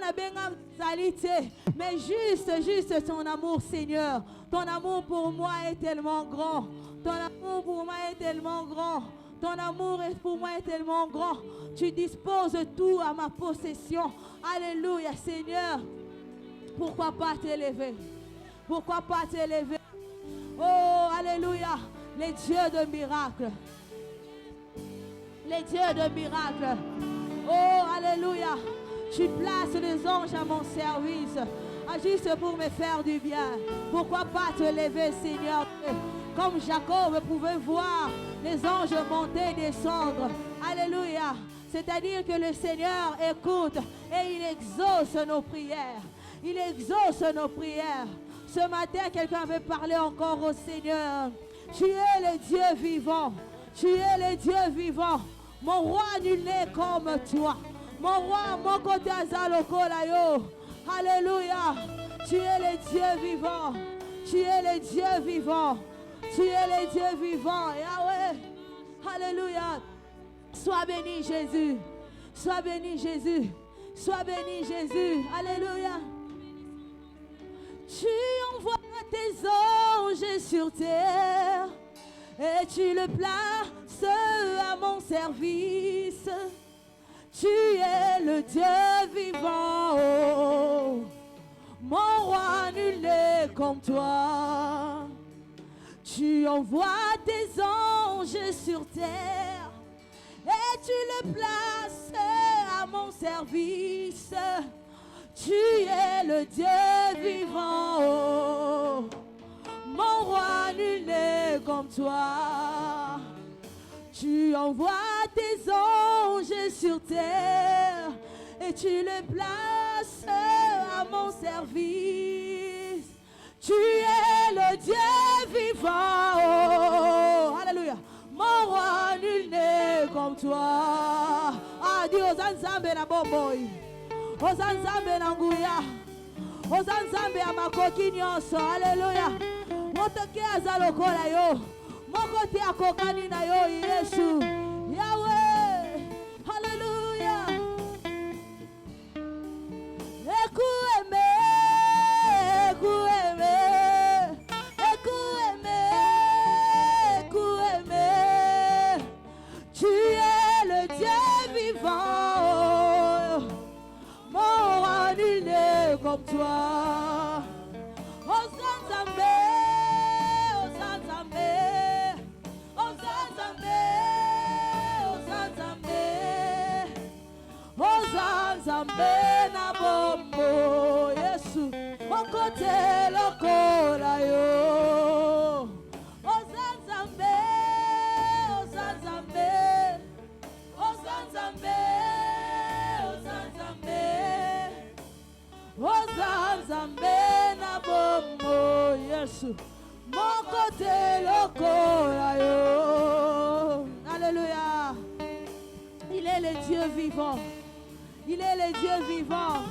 n'a benga salité, mais juste ton amour, Seigneur. Ton amour pour moi est tellement grand. Ton amour pour moi est tellement grand. Ton amour pour moi est tellement grand. Tu disposes tout à ma possession. Alléluia, Seigneur. Pourquoi pas t'élever? Pourquoi pas t'élever? Oh, alléluia. Les dieux de miracles. Les dieux de miracles. Oh, alléluia. Tu places les anges à mon service, juste pour me faire du bien. Pourquoi pas te lever, Seigneur? Comme Jacob pouvait voir les anges monter et descendre. Alléluia. C'est-à-dire que le Seigneur écoute et il exauce nos prières. Il exauce nos prières. Ce matin, quelqu'un veut parler encore au Seigneur. Tu es le Dieu vivant. Tu es le Dieu vivant. Mon roi, nul n'est comme toi. Mon roi, mon côté azalokolayo. Alléluia. Tu es le Dieu vivant. Tu es le Dieu vivant. Tu es le Dieu vivant. Yahweh. Alléluia. Sois béni, Jésus. Sois béni, Jésus. Sois béni, Jésus. Alléluia. Tu envoies tes anges sur terre et tu le places à mon service. Tu es le Dieu vivant, oh. Mon roi, nul n'est comme toi. Tu envoies tes anges sur terre et tu le places à mon service. Tu es le Dieu vivant, oh. Mon roi, nul n'est comme toi. Tu envoies tes anges sur terre et tu les places à mon service. Tu es le Dieu vivant, oh. Alléluia. Mon roi, nul n'est comme toi. Ah, Dieu, Zanzambe na boboy. Ozanzambe na nguya. Ozanzambe ya makoki nyonso. Alléluia. Motoke azalokola yo. Mokote akokani na yo Yesu. Yahweh. Alléluia. Écoute-moi. Tu es le Dieu vivant. Mon roi, nul n'est comme toi. Ozanzambe, Ozanzambe, Ozanzambe, Ozanzambe, Ozanzambe na bombo Yesu. Mokote lokola yo. Ozanzambe, Ozanzambe, Ozanzambe, Ozanzambe, Ozanzambe na bombo Yesu. Mokote lokola yo. Alléluia. Il est le Dieu vivant. Il est le Dieu vivant.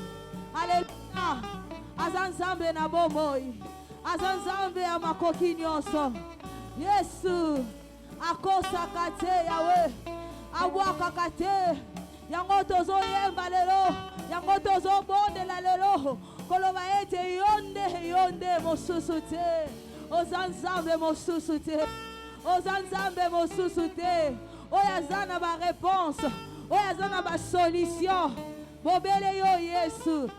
Alléluia. Azanzambe na bomoi. Azanzambe amakoki nyonso. Yesu. Akosa kate Yahweh. Awaka kate. Yango tozo yemba lelo. Yango tozo bonde la lelo. Koloba ete yonde mosusu te. Ozanzambe mosusu te. Ozanzambe mosusu te. Oyazana ba réponse. Oyazana ba solution. Bobele yo Yesu.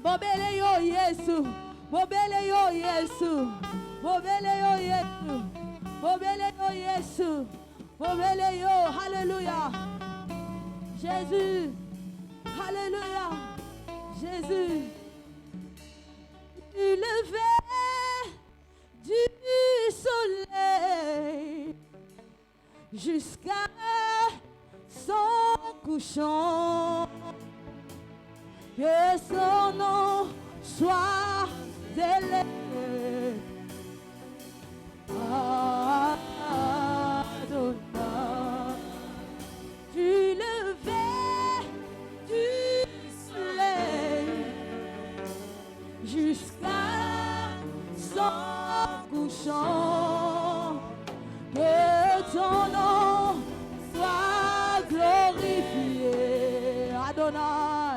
Bobele yo Yesu. Bobele yo Yesu. Bobele yo Yesu. Bobele yo Yesu. Bobele yo. Alléluia. Jésus. Alléluia. Jésus. Du lever du soleil jusqu'à son couchant, que son nom soit élevé. Adonai, du lever du soleil jusqu'à son couchant, que ton nom soit glorifié. Adonai,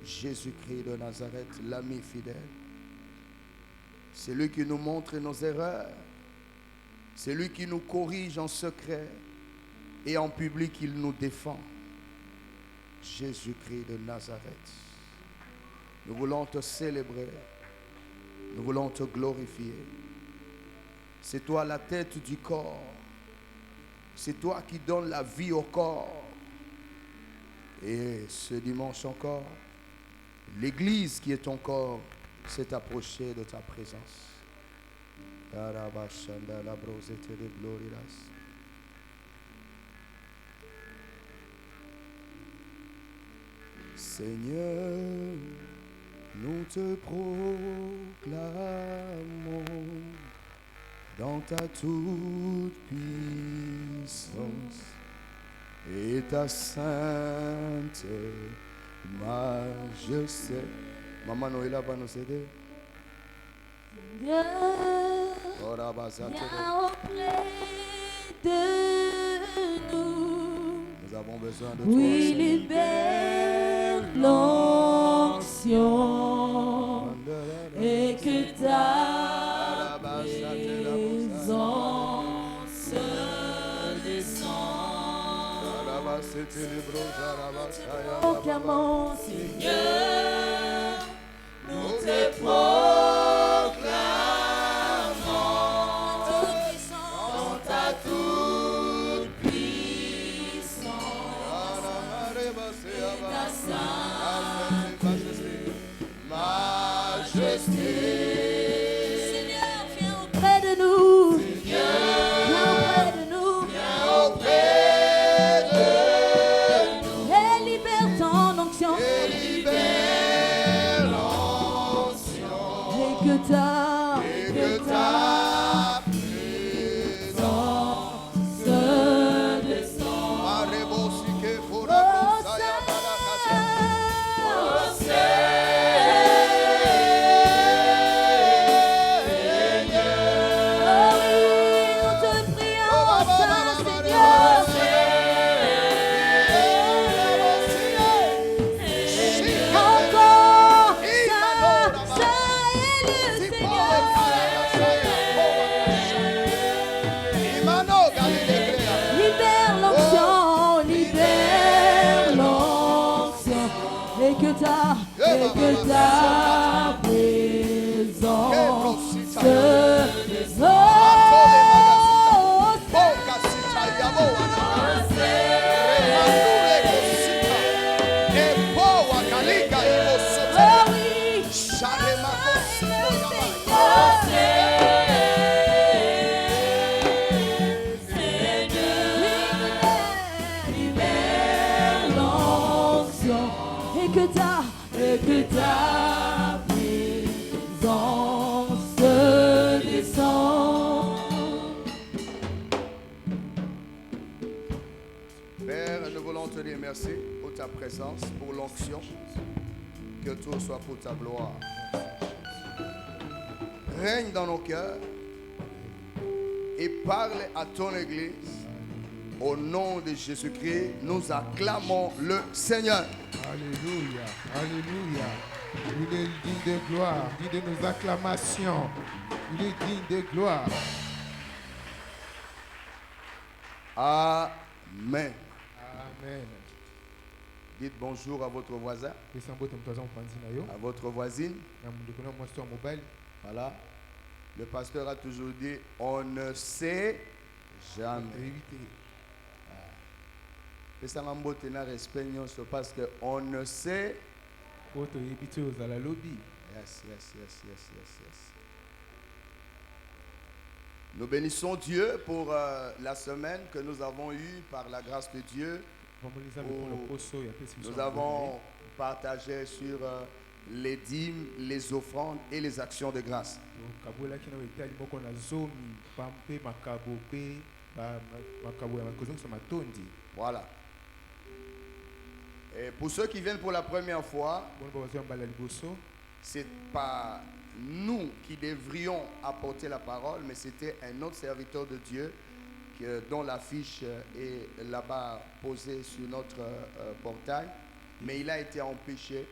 Jésus-Christ de Nazareth, l'ami fidèle. C'est lui qui nous montre nos erreurs. C'est lui qui nous corrige en secret. Et en public, il nous défend. Jésus-Christ de Nazareth. Nous voulons te célébrer. Nous voulons te glorifier. C'est toi la tête du corps. C'est toi qui donnes la vie au corps. Et ce dimanche encore, l'Église qui est ton corps s'est approchée de ta présence. Seigneur, nous te proclamons dans ta toute puissance et ta sainte majesté. Maman Noëlla va nous aider. Viens auprès de nous. Nous avons besoin de Oui, toi. libère l'onction et que ta présence descende. Proclamons, Seigneur, nous te proclamons dans ta toute puissance et ta sainte majesté. Seigneur, viens auprès de nous. Viens auprès de nous. Viens auprès de nous. Et libère ton onction. Et libère l'onction. Et que ta présence descende. Et que ta présence que ta présence descende. Père, nous voulons te dire merci pour ta présence, pour l'onction. Que tout soit pour ta gloire. Règne dans nos cœurs et parle à ton Église. Au nom de Jésus-Christ, nous acclamons le Seigneur. Alléluia, alléluia. Il est digne de gloire, digne de nos acclamations. Il est digne de gloire. Amen. Amen. Dites bonjour à votre voisin, à votre voisine. Voilà. Le pasteur a toujours dit, on ne sait jamais. Et ça m'a beauté dans respect parce qu'on ne sait. Yes, yes, yes, yes, yes, yes. Nous bénissons Dieu pour la semaine que nous avons eue par la grâce de Dieu. Nous avons partagé sur les dîmes, les offrandes et les actions de grâce. Voilà. Et pour ceux qui viennent pour la première fois, c'est pas nous qui devrions apporter la parole, mais c'était un autre serviteur de Dieu dont l'affiche est là-bas posée sur notre portail. Mais il a été empêché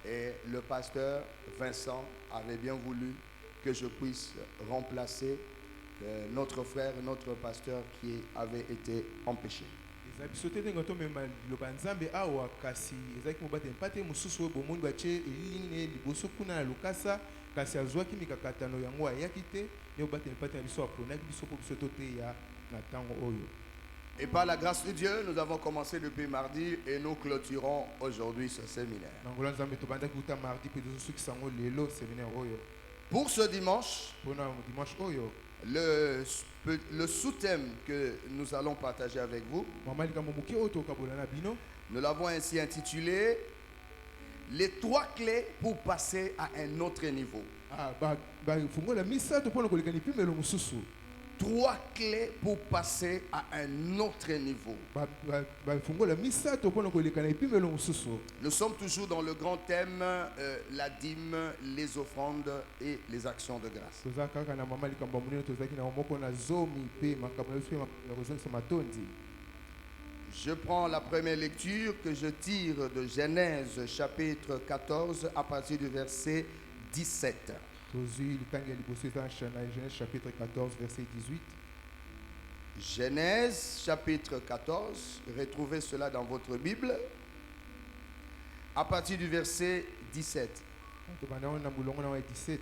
Et le pasteur Vincent avait bien voulu que je puisse remplacer notre frère, notre pasteur qui avait été empêché. eza biso te ndenge tomema liloba nzambe awa kasi ezalaki mobate mpate mosusu oyo bomoni batie elilingi na ye liboso kuna na lokasa kasi azwaki mikakatano yango ayaki te nde obate mpate na biso aponaki biso mpo biso toteya na ntango oyo. Et par la grâce de Dieu, nous avons commencé depuis mardi et nous clôturons aujourd'hui ce séminaire. na ngolo nzambe tobandaki kuta mardi mpe tozosukisa yango lelo séminaire oyo. Pour ce dimanche, mpona dimanche oyo le sous-thème que nous allons partager avec vous, mama likambo moke oyo tokabola na bino nous l'avons ainsi intitulé les 3 clés pour passer à un autre niveau. bafungola misato mpona koleka na epimelo mosusu. 3 clés pour passer à un autre niveau. bafungola misato mpona koleka na epimelo mosusu. Nous sommes toujours dans le grand thème, la dîme, les offrandes et les actions de grâce. toza kaka na mama likambo monene tozalaki na moko na zomi mpe makambo na biso ya kozongisa matondi. Je prends la première lecture que je tire de Genèse chapitre 14 à partir du verset 17. tozwi likangi ya liboso eza na Genèse chapitre 14 verset 18. Genèse chapitre 14, retrouvez cela dans votre Bible, à partir du verset 17. tobanda ngo na mulongo na wa 17.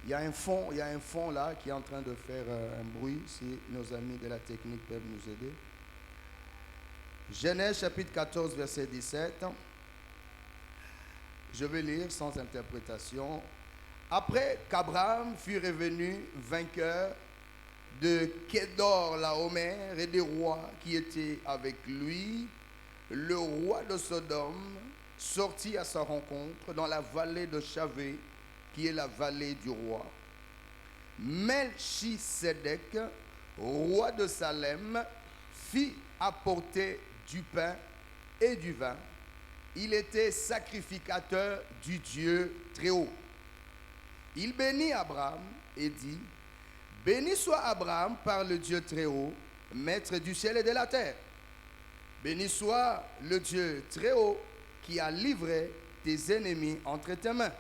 Il y a un fond là qui est en train de faire un bruit, si nos amis de la technique peuvent nous aider. Genèse chapitre 14 verset 17. Je vais lire sans interprétation. Après qu'Abraham fut revenu vainqueur de Kédor Laomer et des rois qui étaient avec lui, le roi de Sodome sortit à sa rencontre dans la vallée de Chavé, qui est la vallée du roi. Melchisedec, roi de Salem, fit apporter du pain et du vin. Il était sacrificateur du Dieu très haut. Il bénit Abraham et dit: béni soit Abraham par le Dieu très haut, maître du ciel et de la terre. Béni soit le Dieu très haut qui a livré tes ennemis entre tes mains.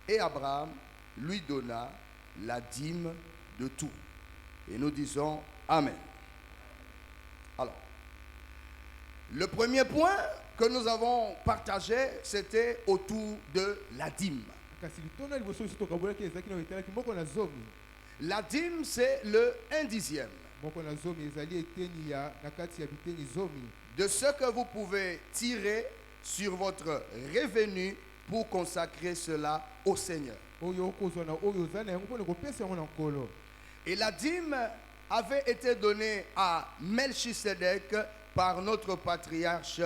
Et Abraham lui donna la dîme de tout. Et nous disons Amen. Alors, le premier point que nous avons partagé, c'était autour de la dîme. kasi litona liboso biso tokabolaki ezalaki na etalaki moko na zomi. La dîme, c'est le 1/10 moko na zomi ezali eteni ya na kati ya biteni zomi de ce que vous pouvez tirer sur votre revenu pour consacrer cela au Seigneur. oyo okozwa na oyo oza na yango mpona kopesa yango na nkolo. Et la dîme avait été donnée à Melchisedec par notre patriarche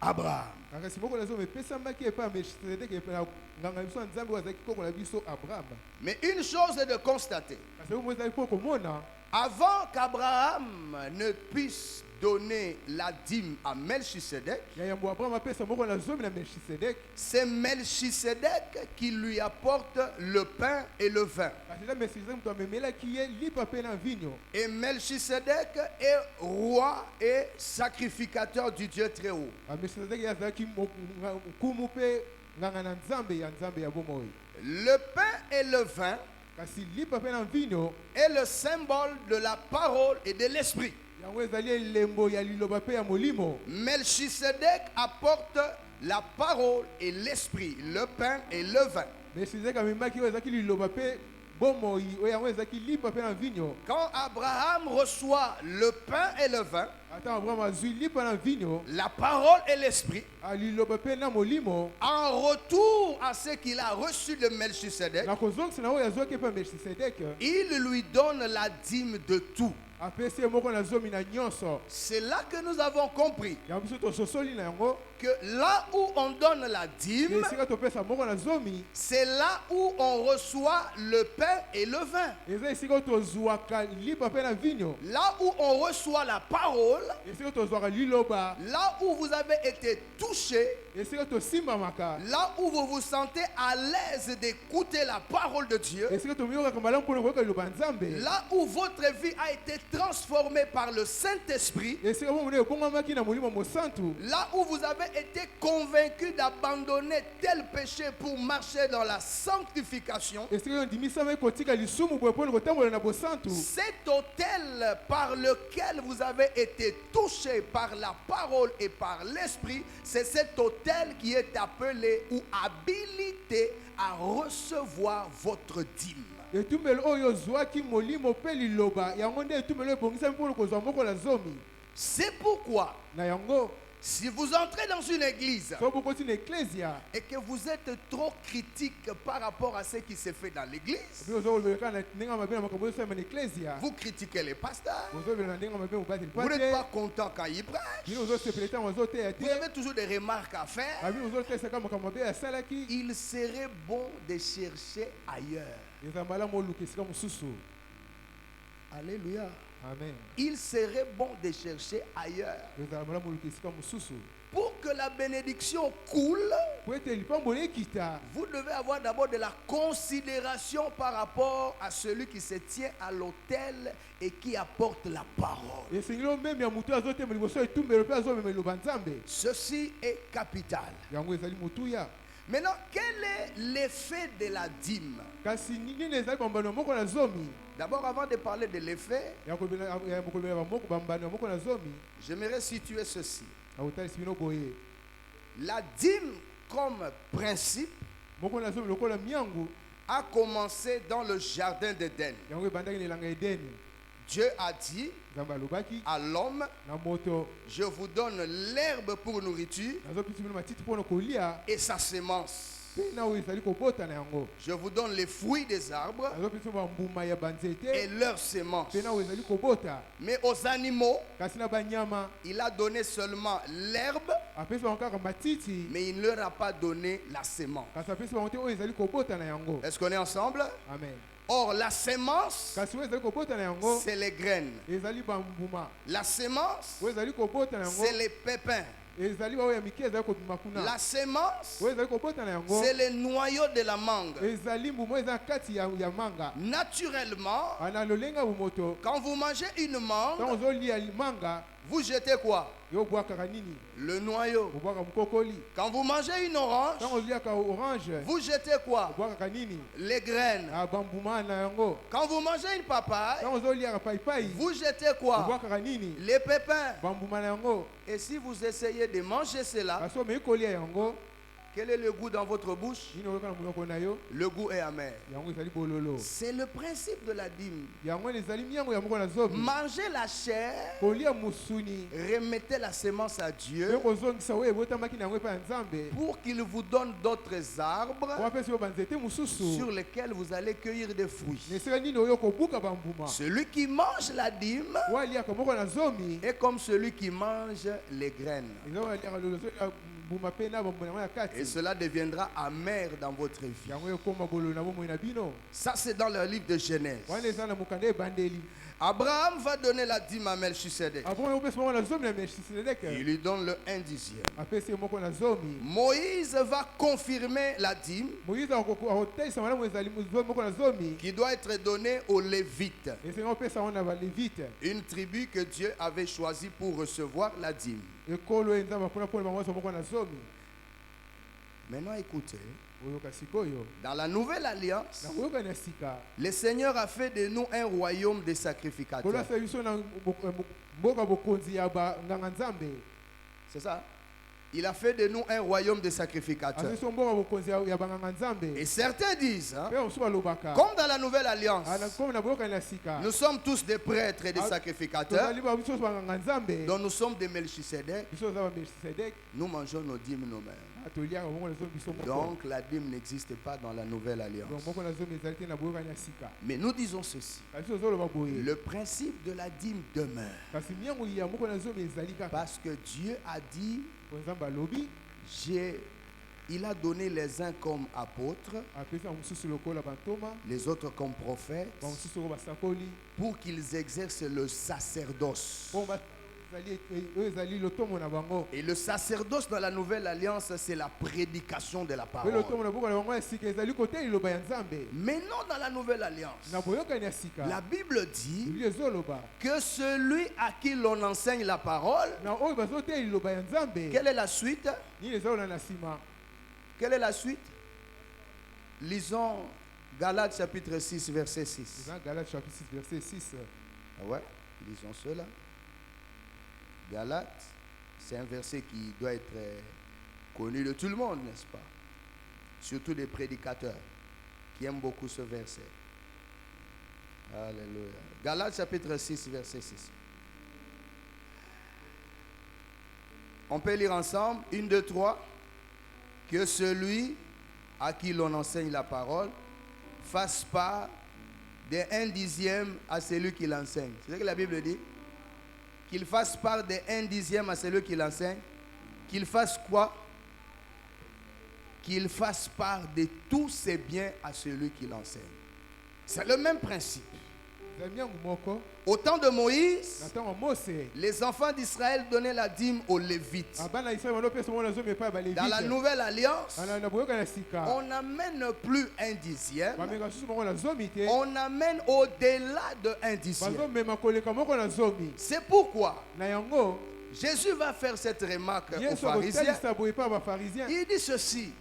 Abraham. kasi moko na zomi epesamaki epai ya Melchisedeki epai na nganga biso ya nzambe oyo azalaki koko na biso Abraham. Mais une chose est de constater, kasi oyo ezali mpo komona avant qu'Abraham ne puisse donner la dîme à Melchisedec, ya yambo Abraham apesa moko na zomi na Melchisedeki, c'est Melchisedec qui lui apporte le pain et le vin. kasi eza Melchisedeki moto amemelaki ye lipa mpe na mvinyo. Et Melchisedec est roi et sacrificateur du Dieu très haut. Melchisedeki azalaki nkumu mpe nganga na nzambe ya bomoi. Le pain et le vin kasi lipa mpe na mvinyo est le symbole de la parole et de l'esprit. yango ezali elembo ya liloba mpe ya molimo. Melchisedec apporte la parole et l'esprit, le pain et le vin. Melchisedeki amemaki oyo ezalaki liloba mpe bomoi oyo yango ezalaki lipa mpe na mvinyo. Quand Abraham reçoit le pain et le vin, ata Abraham azwi lipa na mvinyo la parole et l'esprit, aliloba mpe na molimo, en retour à ce qu'il a reçu de Melchisedec, na kozongisa na oyo azwaki mpe Melchisedeki, il lui donne la dîme de tout. apesi ye moko na zomi na nyonso. C'est là que nous avons compris yango biso tososoli na yango que là où on donne la dîme, esika topesa moko na zomi c'est là où on reçoit le pain et le vin. eza esika tozwaka lipa mpe na mvinyo, Là où on reçoit la parole, esika tozwaka liloba, là où vous avez été touché, esika tosimbamaka Là où vous vous sentez à l'aise d'écouter la parole de Dieu. esika tomiyokaka malamu mpona koyoka liloba ya nzambe Là où votre vie a été transformée par le Saint-Esprit. esika bomona ekongwamaki na molimo mosantu Là où vous avez été convaincu d'abandonner tel péché pour marcher dans la sanctification. esika yo ndimisama kotika lisumu boye mpona kotambola na bosantu Cet autel par lequel vous avez été touché par la parole et par l'esprit, c'est cet autel qui est appelé ou habilité à recevoir votre dîme. etumbelo oyo ozwaki molimo mpe liloba yango nde etumbelo ebongisami mpona kozwa moko na zomi C'est pourquoi, na yango si vous entrez dans une église so bokoti na eklesia et que vous êtes trop critique par rapport à ce qui se fait dans l'église, bino ozolobelaka na ndenge ya mabe na makambo osalema na eklesia vous critiquez les pasteurs, ozolobela na ndenge ya mabe mobateli vous n'êtes pate pas content quand ils prêchent, bino ozosepela ntango azoteya te vous avez toujours des remarques à faire. abino ozotesaka makambo mabe asalaki Il serait bon de chercher ailleurs. eza malamu oluka esika mosusu Alléluia. amen Il serait bon de chercher ailleurs. ezala malamu oluka esika mosusu Pour que la bénédiction coule, po ete lipambola ekita vous devez avoir d'abord de la considération par rapport à celui qui se tient à l'autel et qui apporte la parole. esengeli omemi ya motu azotema liboso ya etumbelo mpe azomema liloba nzambe Ceci est capital. yango ezali motuya Maintenant, quel est l'effet de la dîme? kasi nini ezali bambano ya moko na zomi D'abord, avant de parler de l'effet, ya mokolobela bambano ya moko na zomi j'aimerais situer ceci. akotalisi bino boye La dîme comme principe moko na zomi lokola miangu a commencé dans le jardin d'Éden. yango ebandaki na elanga edeni Dieu a dit nzambe alobaki à l'homme, na moto je vous donne l'herbe pour nourriture nazopesi bino matiti mpona kolia et sa semence. mpe na oyo ezali kobota na yango Je vous donne les fruits des arbres nazopesi bino bambuma ya et banzete leurs semences. mpe na oyo ezali kobota Mais aux animaux, kasi na banyama il a donné seulement l'herbe, apesi bango kaka matiti mais il ne leur a pas donné la semence. kasi apesi bango te oyo ezali kobota na yango Est-ce qu'on est ensemble? amen Or, la semence, kasi oyo ezali kobota na yango c'est les graines. ezali bambuma La semence, oyo ezali kobota na yango c'est les pépins. ezali baoyo ya mike ezali kobima kuna La semence, oyo ezali kobota na yango c'est le noyau de la mangue. ezali mbuma oyo eza na kati ya manga Naturellement, na lolenge ya bomoto quand vous mangez une ntango mangue, ozolia manga vous jetez quoi? yo obwakaka nini Le noyau. obwaka mokokoli Quand vous mangez une orange, ntango ozoliaka orange vous jetez quoi? obwakaka nini Les graines. bambuma na yango Quand vous mangez une papaye, ntango ozoliaka paipai vous jetez quoi? obwakaka nini Les pépins. bambuma na yango Et si vous essayez de manger cela, kasi omei kolia yango quel est le goût dans votre bouche? nini oyoka na monoko na yo Le goût est amer. yango ezali bololo C'est le principe de la dîme. yango ezali miango ya moko na zomi Mangez la chair, kolia musuni remettez la semence à mpe Dieu kozongisa oyo ebotamaki na yango epai ya nzambe pour qu'il vous donne d'autres arbres wapesi yo banzete mosusu sur lesquels vous allez cueillir des fruits. na esika nini oyo kobuka bambuma Celui qui mange la dîme oyo aliaka moko na zomi est comme celui qui mange les graines. eza oyo aliaka lolo mbuma mpe na bambuma yango ya Et kati cela deviendra amer dans votre vie. yango ekoma bololo na bomoi na bino Ça, c'est dans le livre de Genèse. wana eza na mokanda ebandeli Abraham va donner la dîme à Melchisedec. avant opesa moko na zomi na melchisedek Il lui donne le 1/10. apesi ye moko na zomi Moïse va confirmer la dîme moïse akotalisa malamu ezali moko na zomi qui doit être donnée aux Lévites, esenga opesa yango na balevite une tribu que Dieu avait choisie pour recevoir la dîme. ekolo oyo nzambe mpona mpona bango nyonso moko na zomi Maintenant, écoutez, oyoka sikoyo dans la nouvelle alliance, na koyokani ya sika le Seigneur a fait de nous un royaume de sacrificateurs. kolasa biso na mboka bokonzi ya banganga nzambe C'est ça? Il a fait de nous un royaume de sacrificateurs. azali so mboka bokonzi ya banganga nzambe Et certains disent, hein, mpe mosusu balobaka comme dans la nouvelle alliance, comme na boyokani ya sika nous sommes tous des prêtres et des sacrificateurs, tozali biso banganga nzambe dont nous sommes des Melchisedec. biso oza bamelchisedek Nous mangeons nos dîmes nous-mêmes. toliaka moko na zomi biso moko Donc la dîme n'existe pas dans la nouvelle alliance. donc moko na zomi ezali te na boyokani ya sika Mais nous disons ceci. kasi ozoloba boye Le principe de la dîme demeure. kasi miango ya moko na zomi ezali kaka Parce que Dieu a dit, po nzambe alobi il a donné les uns comme apôtres, apesa mosusu lokola bantoma les autres comme prophètes, bamosusu oyo basakoli pour qu'ils exercent le sacerdoce. mpo Et le sacerdoce dans la nouvelle alliance, c'est la prédication de la parole. Maintenant, dans la nouvelle alliance, la Bible dit que celui à qui l'on enseigne la parole, quelle est la suite? Quelle est la suite? Lisons Galates chapitre 6, verset 6. Galates chapitre 6, verset 6. Ah ouais, lisons cela. Galates, c'est un verset qui doit être connu de tout le monde, n'est-ce pas? Surtout des prédicateurs qui aiment beaucoup ce verset. Alléluia. Galates chapitre 6, verset 6. On peut lire ensemble, 1, 2, 3. Que celui à qui l'on enseigne la parole fasse part de 1/10 à celui qui l'enseigne. C'est ce que la Bible dit. Qu'il fasse part de 1/10 à celui qui l'enseigne. Qu'il fasse quoi? Qu'il fasse part de tous ses biens à celui qui l'enseigne. C'est le même principe. Au temps de Moïse, les enfants d'Israël donnaient la dîme aux Lévites. Dans la nouvelle alliance, on n'amène plus 1/10. On amène au-delà de 1/10. C'est pourquoi Jésus va faire cette remarque aux pharisiens. Il dit ceci: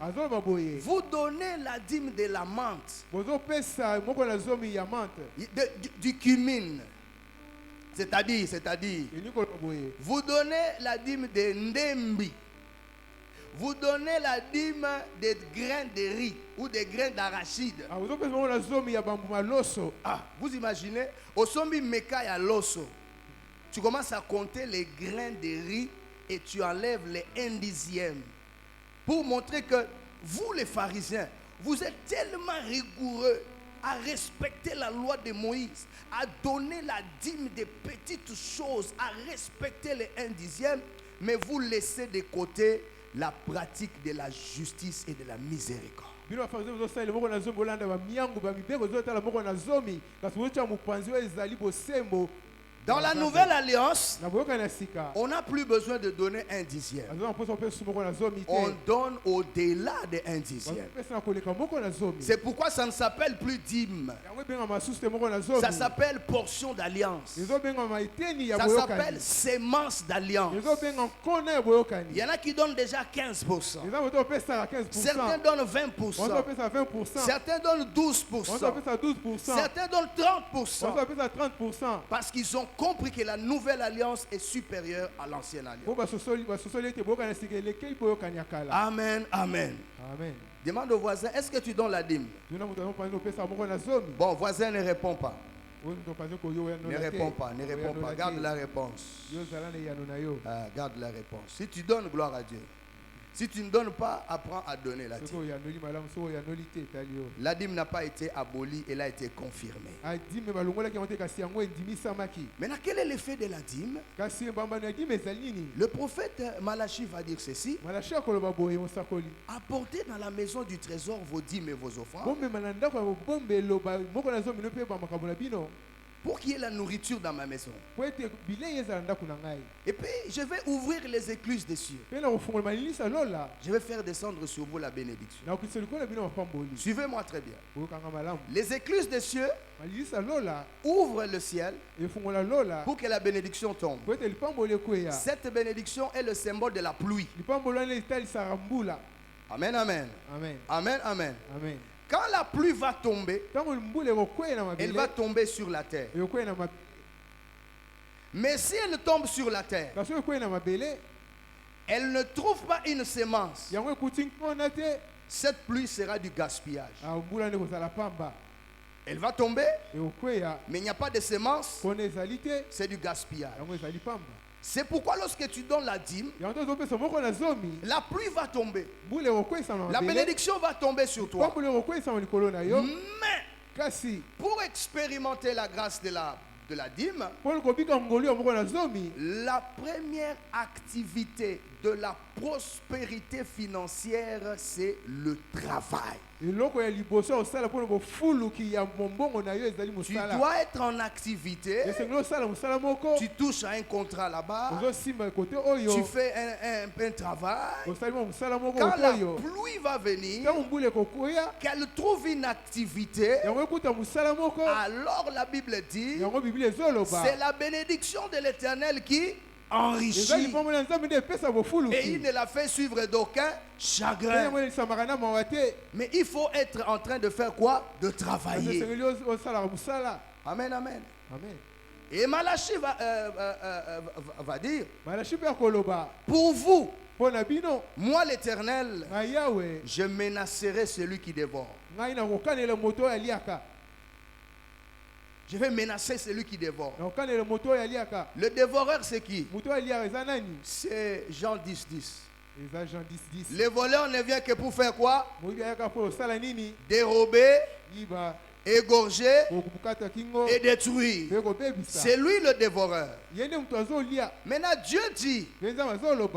vous donnez la dîme de la menthe, du cumin, c'est-à-dire, vous donnez la dîme de ndembi, vous donnez la dîme des grains de riz ou des grains d'arachide. Vous imaginez, au sombi meka ya loso. Tu commences à compter les grains de riz et tu enlèves les 1/10 pour montrer que vous, les pharisiens, vous êtes tellement rigoureux à respecter la loi de Moïse, à donner la dîme des petites choses, à respecter les 1/10, mais vous laissez de côté la pratique de la justice et de la miséricorde. Dans la nouvelle alliance, on n'a plus besoin de donner 1/10. On donne au-delà de 1/10. C'est pourquoi ça ne s'appelle plus dîme. Ça s'appelle portion d'alliance. Ça s'appelle sémence d'alliance. Il y en a qui donnent déjà 15%. Certains donnent 20%. Certains donnent 12%. Certains donnent 30%. Parce qu'ils ont compris que la nouvelle alliance est supérieure à l'ancienne alliance. Amen, amen. Demande au voisin, est-ce que tu donnes la dîme? Bon, voisin ne répond pas. Ne réponds pas. Garde la réponse. Garde la réponse. Si tu donnes, gloire à Dieu. Si tu ne donnes pas, apprends à donner la dîme. La dîme n'a pas été abolie, elle a été confirmée. Maintenant, quel est l'effet de la dîme? Le prophète Malachi va dire ceci: apportez dans la maison du trésor vos dîmes et vos offrandes, pour qu'il y ait la nourriture dans ma maison. Et puis, je vais ouvrir les écluses des cieux. Je vais faire descendre sur vous la bénédiction. Suivez-moi très bien. Les écluses des cieux ouvrent le ciel pour que la bénédiction tombe. Cette bénédiction est le symbole de la pluie. Amen, amen. Amen, amen. Quand la pluie va tomber, elle va tomber sur la terre. Mais si elle tombe sur la terre, elle ne trouve pas une sémence. Cette pluie sera du gaspillage. Elle va tomber, mais il n'y a pas de sémence. C'est du gaspillage. C'est pourquoi lorsque tu donnes la dîme, la pluie va tomber. La bénédiction va tomber sur toi. Mais pour expérimenter la grâce de la dîme, la première activité de la prospérité financière, c'est le travail. Tu dois être en activité. Tu touches à un contrat là-bas. Tu fais un travail. Quand la pluie va venir, qu'elle trouve une activité, alors la Bible dit, c'est la bénédiction de l'Éternel qui enrichit. Et il ne la fait suivre d'aucun chagrin. Mais il faut être en train de faire quoi? De travailler. Amen, amen. Et Malachie va dire, pour vous, moi l'Éternel, je menacerai celui qui dévore. Je vais menacer celui qui dévore. Le dévoreur, c'est qui? C'est Jean 10, 10. Le voleur ne vient que pour faire quoi? Dérober, égorger et détruire. C'est lui le dévoreur. Maintenant Dieu dit,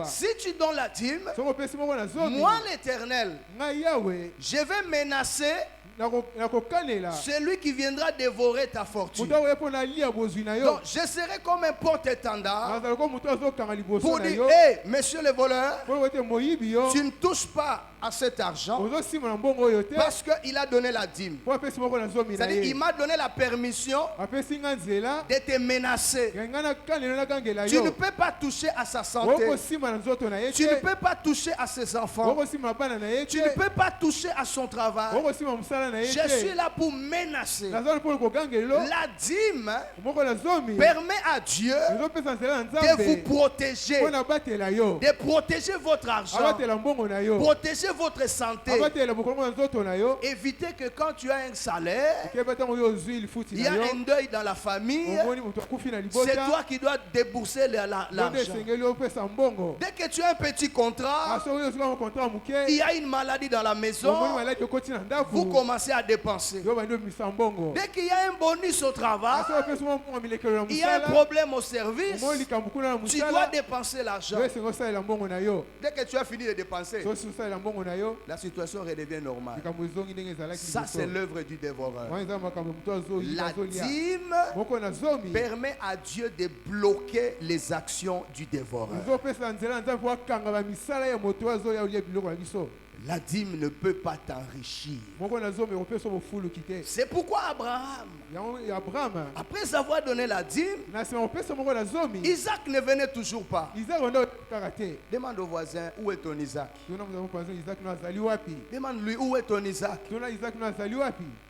si tu donnes la dîme, moi l'Éternel, je vais menacer celui qui viendra dévorer ta fortune. Donc je serai comme un porte-étendard pour dire, hé, monsieur le voleur, tu ne touches pas à cet argent parce qu'il a donné la dîme. C'est-à-dire qu'il m'a donné la permission de te menacer. Tu ne peux pas toucher à sa santé. Tu ne peux pas toucher à ses enfants. Tu ne peux pas toucher à son travail. Je suis là pour menacer. La dîme permet à Dieu de vous protéger, de protéger votre argent, protéger votre santé. Évitez que quand tu as un salaire, il y a un deuil dans la famille, c'est toi qui dois débourser l'argent. Dès que tu as un petit contrat, il y a une maladie dans la maison, vous commencez à dépenser. Dès qu'il y a un bonus au travail, il y a un problème au service, tu dois dépenser l'argent. Dès que tu as fini de dépenser, la situation redevient normale. Ça, c'est l'œuvre du dévoreur. La dîme permet à Dieu de bloquer les actions du dévoreur. La dîme ne peut pas t'enrichir. C'est pourquoi Abraham, après avoir donné la dîme, Isaac ne venait toujours pas. Demande au voisin, où est ton Isaac? Demande-lui, où est ton Isaac?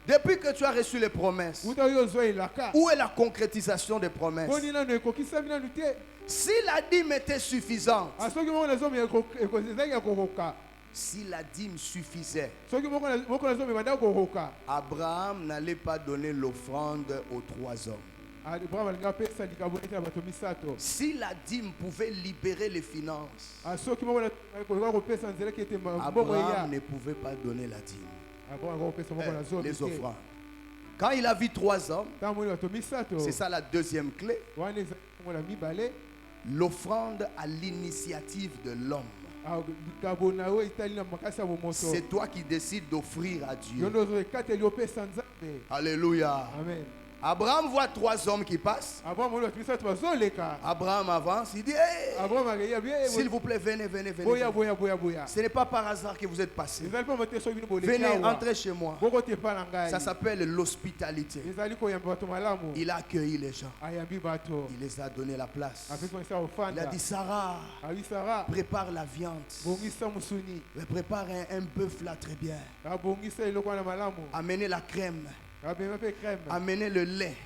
Depuis que tu as reçu les promesses, où est la concrétisation des promesses? Si la dîme était suffisante, si la dîme suffisait, Abraham n'allait pas donner l'offrande aux 3 hommes. Si la dîme pouvait libérer les finances, Abraham ne pouvait pas donner la dîme, les offrandes. Quand il a vu 3 hommes, c'est ça la deuxième clé, l'offrande à l'initiative de l'homme. C'est toi qui décides d'offrir à Dieu. Alléluia. Amen. Abraham voit 3 hommes qui passent. Abraham avance, il dit, hey, s'il vous plaît, venez. Ce n'est pas par hasard que vous êtes passés. Venez, entrez chez moi. Ça s'appelle l'hospitalité. Il a accueilli les gens. Il les a donné la place. Il a dit, Sarah, prépare la viande. Prépare un bœuf là très bien. Amenez la crème. Amenez le lait.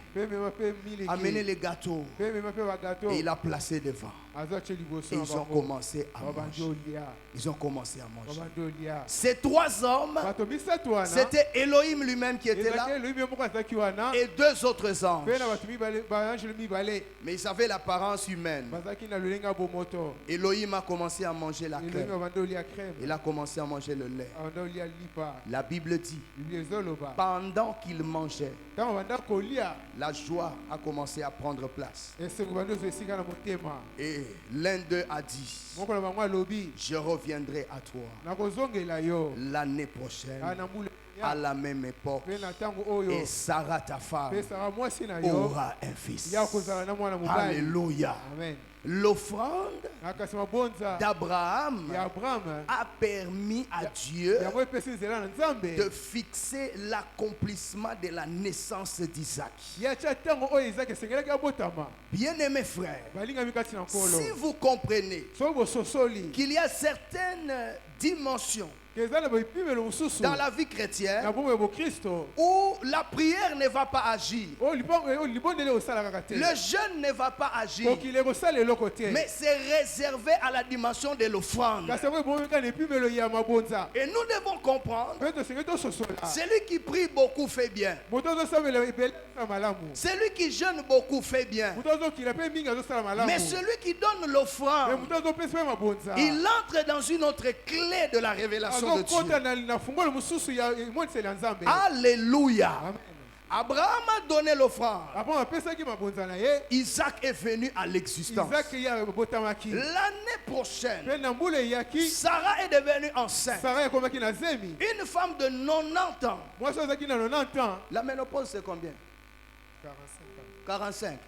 Amenez les gâteaux. Et il a placé devant. Et ils ont commencé à manger. Ils ont commencé à manger. Ces 3 hommes, c'était Elohim lui-même qui était là. Et 2 autres anges. Mais ils avaient l'apparence humaine. Elohim a commencé à manger la crème. Il a commencé à manger le lait. La Bible dit, pendant qu'il mangeait, la joie a commencé à prendre place. esengo bandozo esika na motema Et l'un d'eux a dit, moko na bango alobi je reviendrai à toi nakozongela yo l'année prochaine na mbula à la même époque. mpe na ntango oyo Et Sarah, ta femme, mpe sara mwasi na yo aura un fils. ya kozala na mwana mobali. Alléluia. Amen. L'offrande Na kasi mabonza d'Abraham ya abrahamu a permis à Dieu yango epesi nzela na nzambe de fixer l'accomplissement de la naissance d'Isaac. ya tia ntango oyo izaki esengelaki abotama. Bien-aimés frères, balingami kati na nkolo si vous comprenez soki bososoli qu'il y a certaines dimensions eza na bipimelo mosusu dans la vie na chrétienne bomoi ya bokristo où la prière ne va pas agir, oyo libondeli osalaka te le jeûne ne va pas agir, kokili ekosala eloko te mais c'est réservé à la dimension de l'offrande. kasi yango ebomika na epimelo ya mabonza Et nous devons comprendre, mpe tosengeli tososola celui qui prie beaucoup fait bien, moto azosambela ebele asala malamu celui qui jeûne beaucoup fait bien, moto azokila mpe mingi azosala malamu mais celui qui donne me l'offrande, moto azopesa mpe mabonza il entre dans une autre clé de la révélation de azokota Dieu. na fungolo mosusu ya emoniseli ya nzambe. Alléluia. Amen. Abraham a donné l'offrande. apo apesaki mabonza na ye Isaac est venu à l'existence. izaki ye abotamaki L'année prochaine, mpe na mbula eyaki Sarah est devenue enceinte. sara ekomaki na zemi Une femme de 90 ans. mwasi oyo azalaki na 90 ans La ménopause, c'est combien? 45.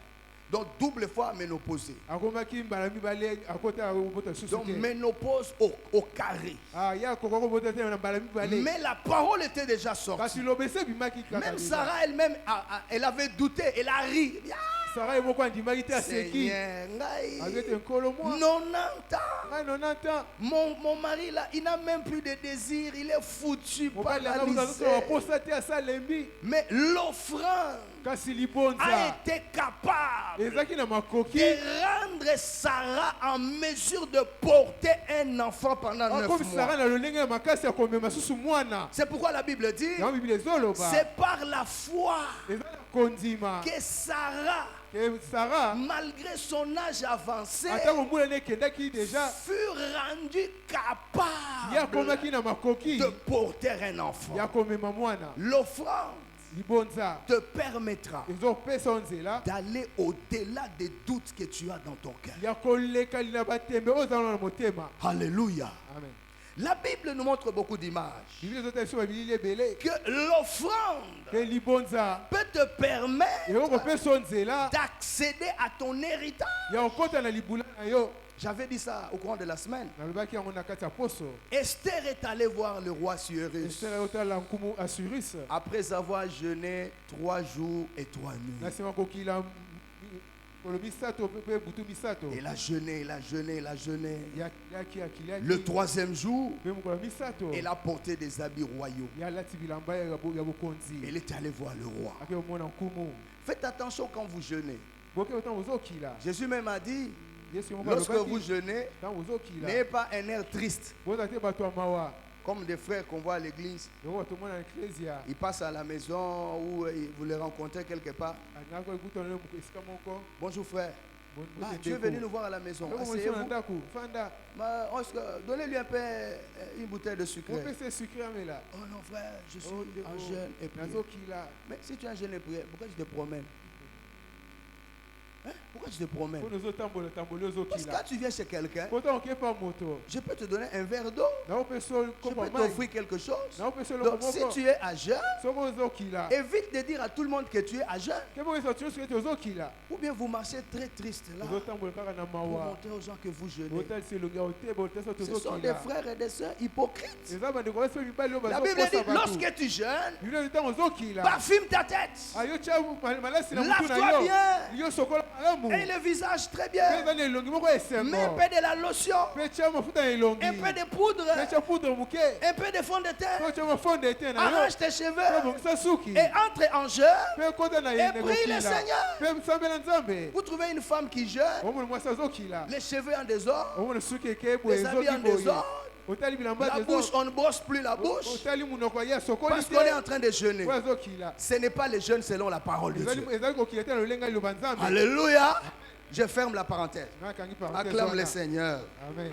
Donc double fois ménopausée. akomaki mbala mibale akota kobota lisusu Donc te ménopause au carré. ye akoka kobota te na mbala mibale Mais la parole était déjà sortie. kasi lobese ebimaki kaka Même déjà. Sarah elle-même, elle avait douté. Elle a ri. sara ye moko andimaki te aseki Seigneur, ngai, azwete nkolo mwa 90 ans. ngai 90 ans Mon mari là, il n'a même plus de désir. Il est foutu, mobali anga paralysé. azosala baposa te asalembi Mais l'offrande kasi a libonza été capable ezalaki na makoki de rendre Sarah en mesure de porter un enfant pendant 9 akomi sara mois. na lolenge ya makasi ya komema susu mwana C'est pourquoi la Bible dit, yango bibili ezoloba c'est par la foi eza na kondima que Sarah, ke sara malgré son âge avancé, ata kombula ne ekendaki deja fut rendue ye capable akomaki na makoki de porter un enfant. ya komema mwana L'offrande libonza te permettra ezopesa yo nzela d'aller au-delà des doutes que tu as dans ton cœur. ya kolekali na batembe oyo ozala na motema. Alléluia. Amen. La Bible nous montre beaucoup d'images. bibili ezotala biso babilili ebele Que l'offrande ke libonza peut te permettre ekokopesa yo nzela d'accéder à ton héritage. ya kokɔta na libula na yo. J'avais dit ça au courant de la semaine. nalobaki yango na kati ya poso Esther est allée voir le roi Cyrus esera yotala nkumu assurus après avoir jeûné 3 jours et 3 na nuits. nsima kokila kolo misato mpe butu misato Il a jeûné, il a jeûné, il a jeûné. yaki akiliaki Le 3e jour, mpe mokolo misato il a porté des habits royaux. ye alati bilamba ya bokonzi Il est allé voir le roi. ake omona nkumu Faites attention quand vous jeûnez. boke otango ozokila Jésus même a dit, yesu moko lorsque vous alobaki jeûnez, ntango ozokila n'ayez pas un air triste, boza te bato ya mawa comme des frères qu'on voit à l'église. yango bato omona na eklesia Ils passent à la maison ou vous les rencontrez quelque part. angako ekutana yo esika moko Bonjour frère. Ah, tu es venu nous voir à la maison. na Asseyez-vous. ndako fanda Donnez-lui un peu une bouteille de sucre. opesa sucre amela Oh non frère, je suis Oh, en jeûne et prière. nazokila Mais si tu es en jeûne et prière, pourquoi tu te promènes? Hein? Pourquoi tu te promènes? mpo nozotambola tambola Parce que ozokila quand tu viens chez quelqu'un, poto okepa moto je peux te donner un verre d'eau. naopesa Je kopa peux mai t'offrir quelque chose. naopesa Donc eloko si moko tu es à jeûne, soki ozokila évite de dire à tout le monde que tu es à jeûne. kebokesa tino soki ete ozokila Ou bien vous marchez très triste là. ozotambola kaka na Pour mawa montrer aux gens que vous jeûnez. otalisa elongi ya oteba otesa Ce sont des tozokila frères et des sœurs hypocrites. eza bandeko basi mpe mibali oyo La Bible dit, bazokosa bato lorsque tu jeûnes, biblia ntango ozokila parfume ta tête. ayo tia malasi na mutu na Lave-toi yo bien. yo sokola malamu Et le visage très mpe bien. eza na elongi moko Mets esembo un peu de la lotion, mpe tia mafuta na elongi un peu de poudre, mpe tia poudre moke un peu de fond de mpe teint. tia mafonde ete na yo Arrange tes mpe cheveux bongisa suki et entre en jeûne. mpe kota na Et prie le kokila Seigneur. mpe msambela nzambe Vous trouvez une femme qui jeûne, omona mwasi azokila les cheveux en désordre, omona suki ekei boye les habits en ezoki boye désordre, otali bilamba la bouche, on ne brosse plus la bouche otali monoko ye asokoli parce qu'on est en train de jeûner. po azokila Ce n'est pas les jeûnes selon la parole de Dieu. ezali kokila te na lolenga liloba nzambe Alléluia. Je ferme la parenthèse. nakangi parenthèse Acclame wana. le Seigneur. amen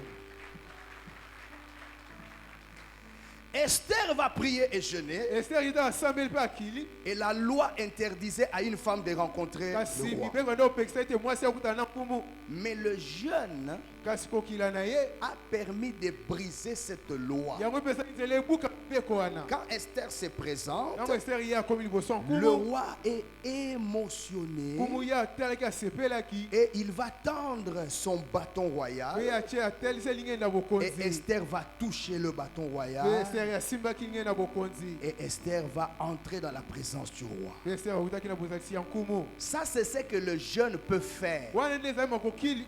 Esther va prier et jeûner. Esther ida asambeli mpe akili Et la loi interdisait à une femme de rencontrer kasi le roi. mibeko nde opekisa ete mwasi akutana na nkumu Mais le jeûne kasi kokila na ye a permis de briser cette loi. yango epesaki nzela ebuka mibeko wana Quand Esther se présente, ntango Esther ye akomi liboso ya le nkumu roi est émotionné nkumu ye atalaki asepelaki et il va tendre son bâton mpe royal ye atie atelisi elingi na et bokonzi Esther va toucher le bâton mpe royal Esther asimbaki ngai na bokonzi et Esther va entrer dans la présence du roi. mpe Esther akutaki na bozalisi ya nkumu Ça, c'est ce que le jeûne peut faire. wana nde ezali makoki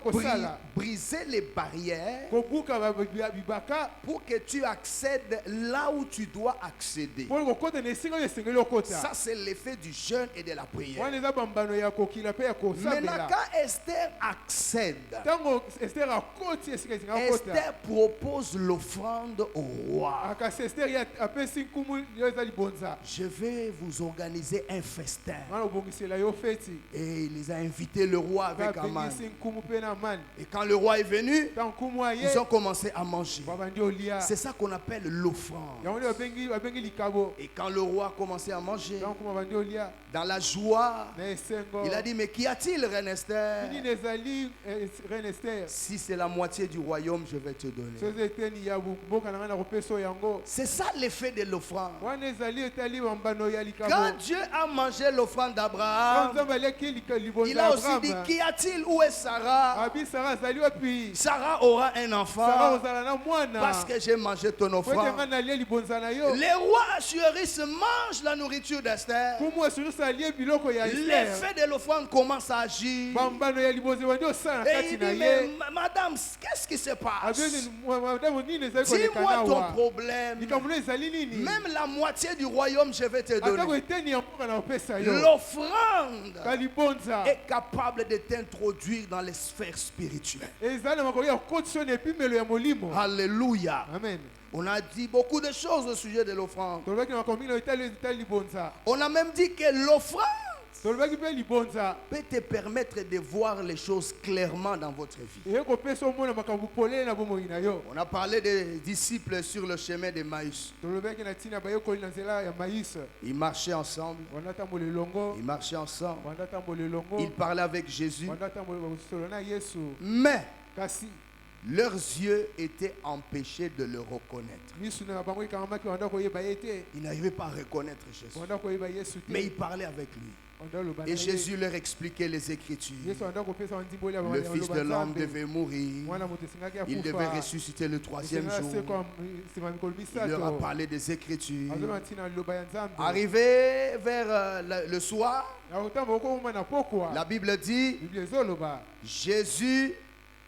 kosala Briser les barrières kobuka bibaka pour que tu accèdes là où tu dois accéder. mpona kokɔta na esika oyo esengeli okɔta Ça, c'est l'effet du jeûne et de la prière. wana eza bambano ya kokila mpe ya Maintenant, kosambela quand Esther accède, ntango Esther akoti esika esenga okɔta Esther propose l'offrande au roi. kasi Esther ye apesi nkumu yo eza libonza Je vais vous organiser un festin. wana obongisela yo feti Et il les a invité le roi mpe avec Aman. abengisi nkumu mpe na mani Et quand le roi est venu, ntango nkumu aye ils ont commencé à manger. babandi olia C'est ça qu'on appelle l'offrande. yango nde babengi likabo Et quand le roi a commencé à manger, ntango nkumu babandi olia dans la joie, na esengo il a dit, mais qu'y a-t-il, reine Esther? nini ezali reine Esther Si c'est la moitié du royaume, je vais te so donner. eza eteni ya mboka na ngai na kopesa oyo yango C'est ça l'effet de l'offrande. wana ezali etali bambano ya likabo Quand Dieu a mangé l'offrande Quand d'Abraham, nzambe aliaki libonza il ya a aussi dit, abraham qu'y a-t-il? Où est Sarah? abi sara azali wapi Sarah aura un sara enfant ozala na mwana parce que j'ai mangé ton po ete ngai offrande. nalia libonza na yo Les rois assuérisses mangent la nourriture d'Esther. kumu asurisa alie biloko ya Esther L'effet de l'offrande commence à agir. bambano ya libonza ebandi osala na Et kati il na dit, mais ye madame, qu'est-ce qui se passe? abeni madame nini ezali koleka Dis-moi ton nawa problème. likambo no ezali nini Même la moitié du royaume, je vais te atako donner. eteni ya mboka na kopesa yo L'offrande ka libonza est capable de t'introduire dans les sphères spirituelles. ezali na makoki ya kokotisa na epimelo ya molimo Alléluia. amen On a dit beaucoup de choses au sujet de l'offrande. tolobaki na makoki mingi na etali libonza On a même dit que l'offrande tolobaki mpe libonza peut te permettre de voir les choses clairement dans votre vie. eye kopesa omona makambo polele na bomoi na yo On a parlé des disciples sur le chemin d'Emmaüs. tolobaki na ntina bayekoli na nzela ya maïs Ils marchaient ensemble. banda tambola elongo Ils marchaient ensemble. banda tambola elongo Ils parlaient avec Jésus. banda tambola bakosolola na yesu Mais kasi leurs yeux étaient empêchés de le reconnaître. misu na bango ekangamaki banda koyeba ye te Ils n'arrivaient pas à reconnaître Jésus. banda koyeba yesu Mais te ils parlaient avec lui. banda oloba na Et ye Jésus leur expliquait les Écritures. yesu banda kopesa bandimboli ya Le Fils de l'homme nzambe devait mourir. mwana moto esengaki Il devait akufa ressusciter le troisième esengaki jour. asekwa nsima mikolo Il leur a misato parlé des Écritures. azoloba ntina liloba ya nzambe Arrivé vers le soir, na kotambola okokoma na pokwa la Bible dit, biblia ezoloba Jésus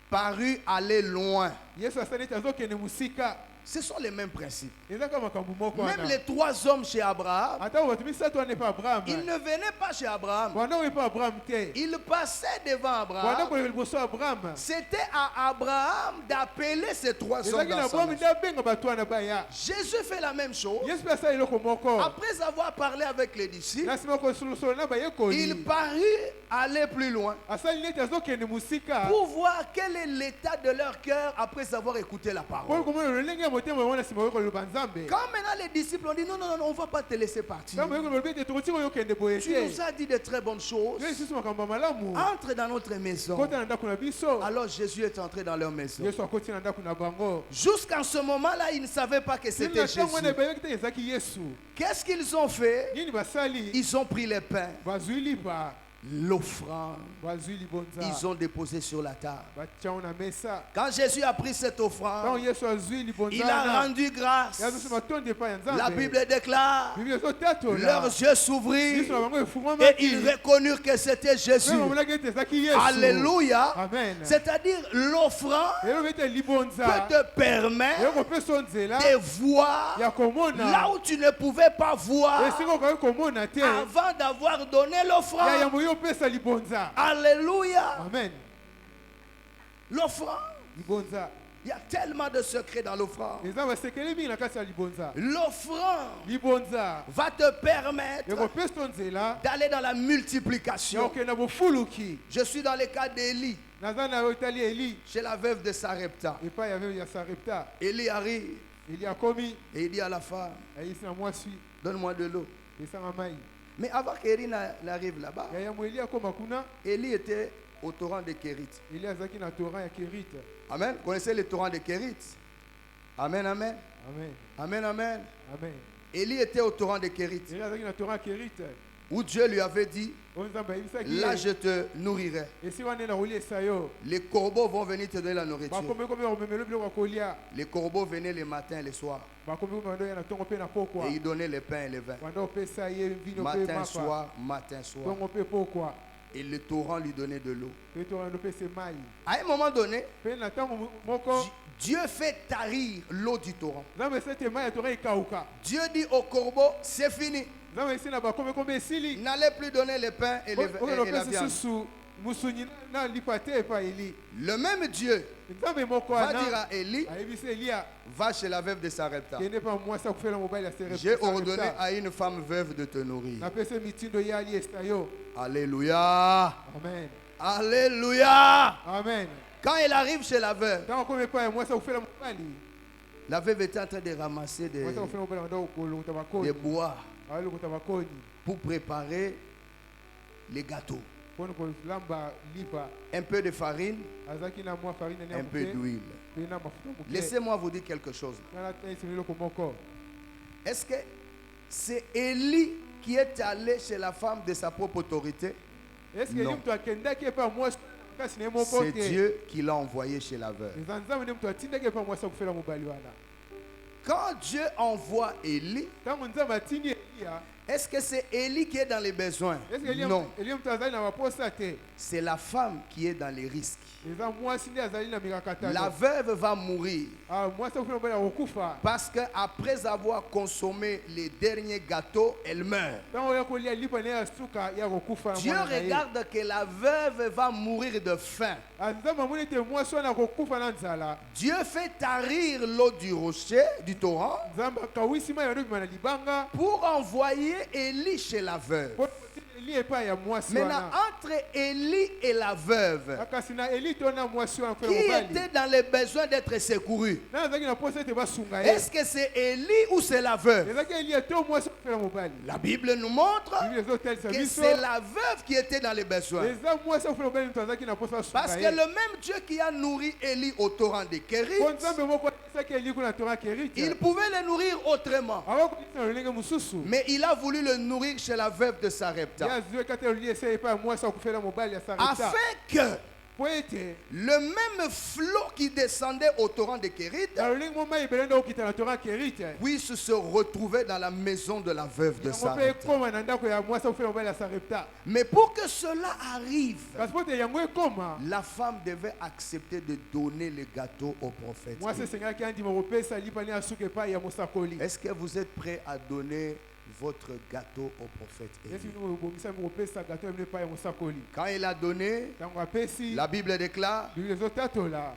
parut aller loin. yesu asali ete azokende mosika Ce sont les mêmes principes. eza kaka makambo moko Même wana les trois hommes chez Abraham, ata bato misato wana epa abraham ils ne venaient pas chez Abraham. banda epa abraham te Ils passaient devant banda Abraham. koleka liboso ya abraham C'était à Abraham d'appeler ces trois hommes ezalaki na dans sa abraham maison. nde abenga bato wana baya Jésus fait la même chose. yesu mpe asala eloko moko Après avoir parlé avec les disciples, na nsima kosolosolo na il bayekoli parut aller plus loin asali neti azokende mosika pour voir quel est l'état de leur cœur après avoir écouté la po parole. komona lolenge ya motema wana nsima oyokoloba nzambe Quand maintenant les disciples ont dit non, non, non, on ne va pas te laisser partir. ntango oyokoloba ete tokotika oyokende boye Tu te nous as dit de très bonnes choses. yo lisusu makambo ya malamu Entre dans notre maison. kota na ndako na biso Alors Jésus est entré dans leur maison. yesu akoti na ndako na bango Jusqu'en ce moment-là, ils ne savaient pas que c'était na ntango wana Jésus. bayaki te ezalaki yesu Qu'est-ce qu'ils ont fait? nini basali Ils ont pris les pains, bazwi lipa l'offrande. bazwi libonza Ils ont déposé sur la table. batiango na mesa Quand Jésus a pris cette ntango offrande, yesu azwi libonza il a wana rendu grâce. yazosima matondi epai ya La nzambe Bible déclare, biblia ezotatola leurs yeux s'ouvrirent miso na bango et efungwamaki ils reconnurent que c'était Jésus. mpe bamonaki ete ezalaki yesu Alléluia. amen C'est-à-dire l'offrande elobi ete libonza peut te permettre eyokopesa nzela de voir ya komona là où tu ne pouvais pas voir esika okoki komona te avant d'avoir donné ya l'offrande. yambo yo opesa libonza Alléluia. amen L'offrande. libonza Il y a tellement de secrets dans l'offrande. eza basekele mingi na kati ya libonza L'offrande libonza va te permettre ekopesa nzela d'aller dans la ya multiplication. kokenda bofuluki Je suis dans le cas d'Élie, naza na etali eli chez la veuve de Sarepta. epai ya sarepta Élie arrive. Eli akomi Et il dit à la femme, ayisi na mwasi donne-moi de l'eau. esanga mai. Mais avant qu'Élie n'arrive là-bas, Yaya mo Eli akoma kuna, Élie était au torrent de Kérit. Eli azaki na torrent ya Kérite. Amen. Vous connaissez le torrent de Kérit? Amen, amen. Amen. Amen, amen. Amen. Élie était au torrent de Kérit, Eli azaki na torrent ya Kérite. où Dieu lui avait dit, Oyo Nzambe ayebisaki là ye, je te nourrirai. esi wana na koliesa yo. Les corbeaux vont venir te donner la nourriture. Bakomi komi bakomemela biloko ya kolia. Les corbeaux venaient le matin et le soir. Bakomi komi bando ya na ntongo mpe na pokwa. Et ils donnaient le pain et le vin. Bando opesa ye vino mpe Matin, mapa. soir, matin, soir. Ntongo mpe pokwa. Et le torrent lui donnait de l'eau. Mpe torrent opesa mai. À un moment donné, Mpe na ntango moko Dieu fait tarir l'eau du torrent. Nzambe esi ete mai ya torrent ekauka. Dieu dit aux corbeaux, c'est fini. Nzambe esi na bakomi komi esili. N'allez plus donner le pain et, Oyo et la opesa viande. susu musunyi na lipa te epa Eli. Le même Dieu Nzambe moko va dire wana à Élie, ayebisi Elia va chez la veuve de Sarepta. kende pa mwasi akufela mobali ya J'ai ordonné à une femme veuve de te nourrir. napesa mitindo ye aliesa yo. Alléluia. Amen. Alléluia. Amen. Quand il arrive chez la veuve, Ntango akomi epa ya mwasi akufela mobali, la veuve était en train de ramasser mwasi akufela mobali banda kolokota des bakoni bois alokota bakoni pour préparer les gâteaux. mpona kolamba lipa. Un peu de farine, azalaki na mwa farine un peu d'huile. mpe na mafuta moke. Laissez-moi vous dire quelque chose. Tala tanisi eloko moko. Est-ce que c'est Élie qui est allé chez la femme de sa propre autorité? Est-ce que Non. ye mtu akendaki epa ya mwasi kasi na ye moko C'est te? Dieu qui l'a envoyé chez la veuve. eza nzambe nde mtu atindaki epa ya mwasi akufela mobali wana. Quand Dieu envoie Élie, Ntango nzambe atindi Eliya, est-ce que c'est Élie qui est dans les besoins? est-ce que Non, Eliya mtu azali na baposa te? c'est la femme qui est dans les risques. Eza mwasi nde azali na mikakatano. La veuve va mourir Mwasi akufela mobali akokufa. parce qu'après avoir consommé les derniers gâteaux, elle meurt. Ntango ya kolia lipa na ye ya suka ya kokufa na Dieu mwana na ye. regarde que la veuve va mourir de faim. Nzambe amoni ete mwasi wana akokufa na nzala. Dieu fait tarir l'eau du rocher, du torrent, Nzambe akawisi mai yango ebima na libanga pour envoyer Élie chez la veuve. mpo Eli epai ya mwasi Maintenant, wana. entre Élie et la veuve, Kasi na Eli to na mwasi wana qui akufela mobali. était dans le besoin d'être secouru? Na azalaki na posa ete basunga ye. Est-ce que c'est Élie ou c'est la veuve? Ezalaki Eli to mwasi akufela mobali. La Bible nous montre Biblia ezotalisa que biso. c'est la veuve qui était dans les besoins. Eza mwasi akufela mobali moto azalaki na posa asunga Parce que ye. le même Dieu qui a nourri Élie au torrent de Kérit, Po nzambe moko atisaki Eli kuna torrent Kérite. il pouvait le nourrir autrement. Akokolisa na lolenge mosusu. Mais il a voulu le nourrir chez la veuve de Ye Sarepta. azwaki ate loli ese epai ya mwasi akufela mobali ya Sarepta. Afin que Po ete le même flot qui descendait au torrent de Kérit na lolenge mo mai ebele nde okita na torrent Kérite. puisse se retrouver dans la maison de la veuve de Yango mpe Sarepta. ekoma na ndako ya mwasi akufela mobali ya Sarepta. Mais pour que cela arrive, Kasi po ete yango ekoma, la femme devait accepter de donner le gâteau au prophète. mwasi esengaki andima kopesa lipani ya suka epai ya mosakoli. Est-ce que vous êtes prêts à donner votre gâteau au prophète Esi Élie? bino bobongisami kopesa gato emene epai ya mosakoli. Quand il a donné, Ntango apesi, la Bible déclare, biblia ezotatola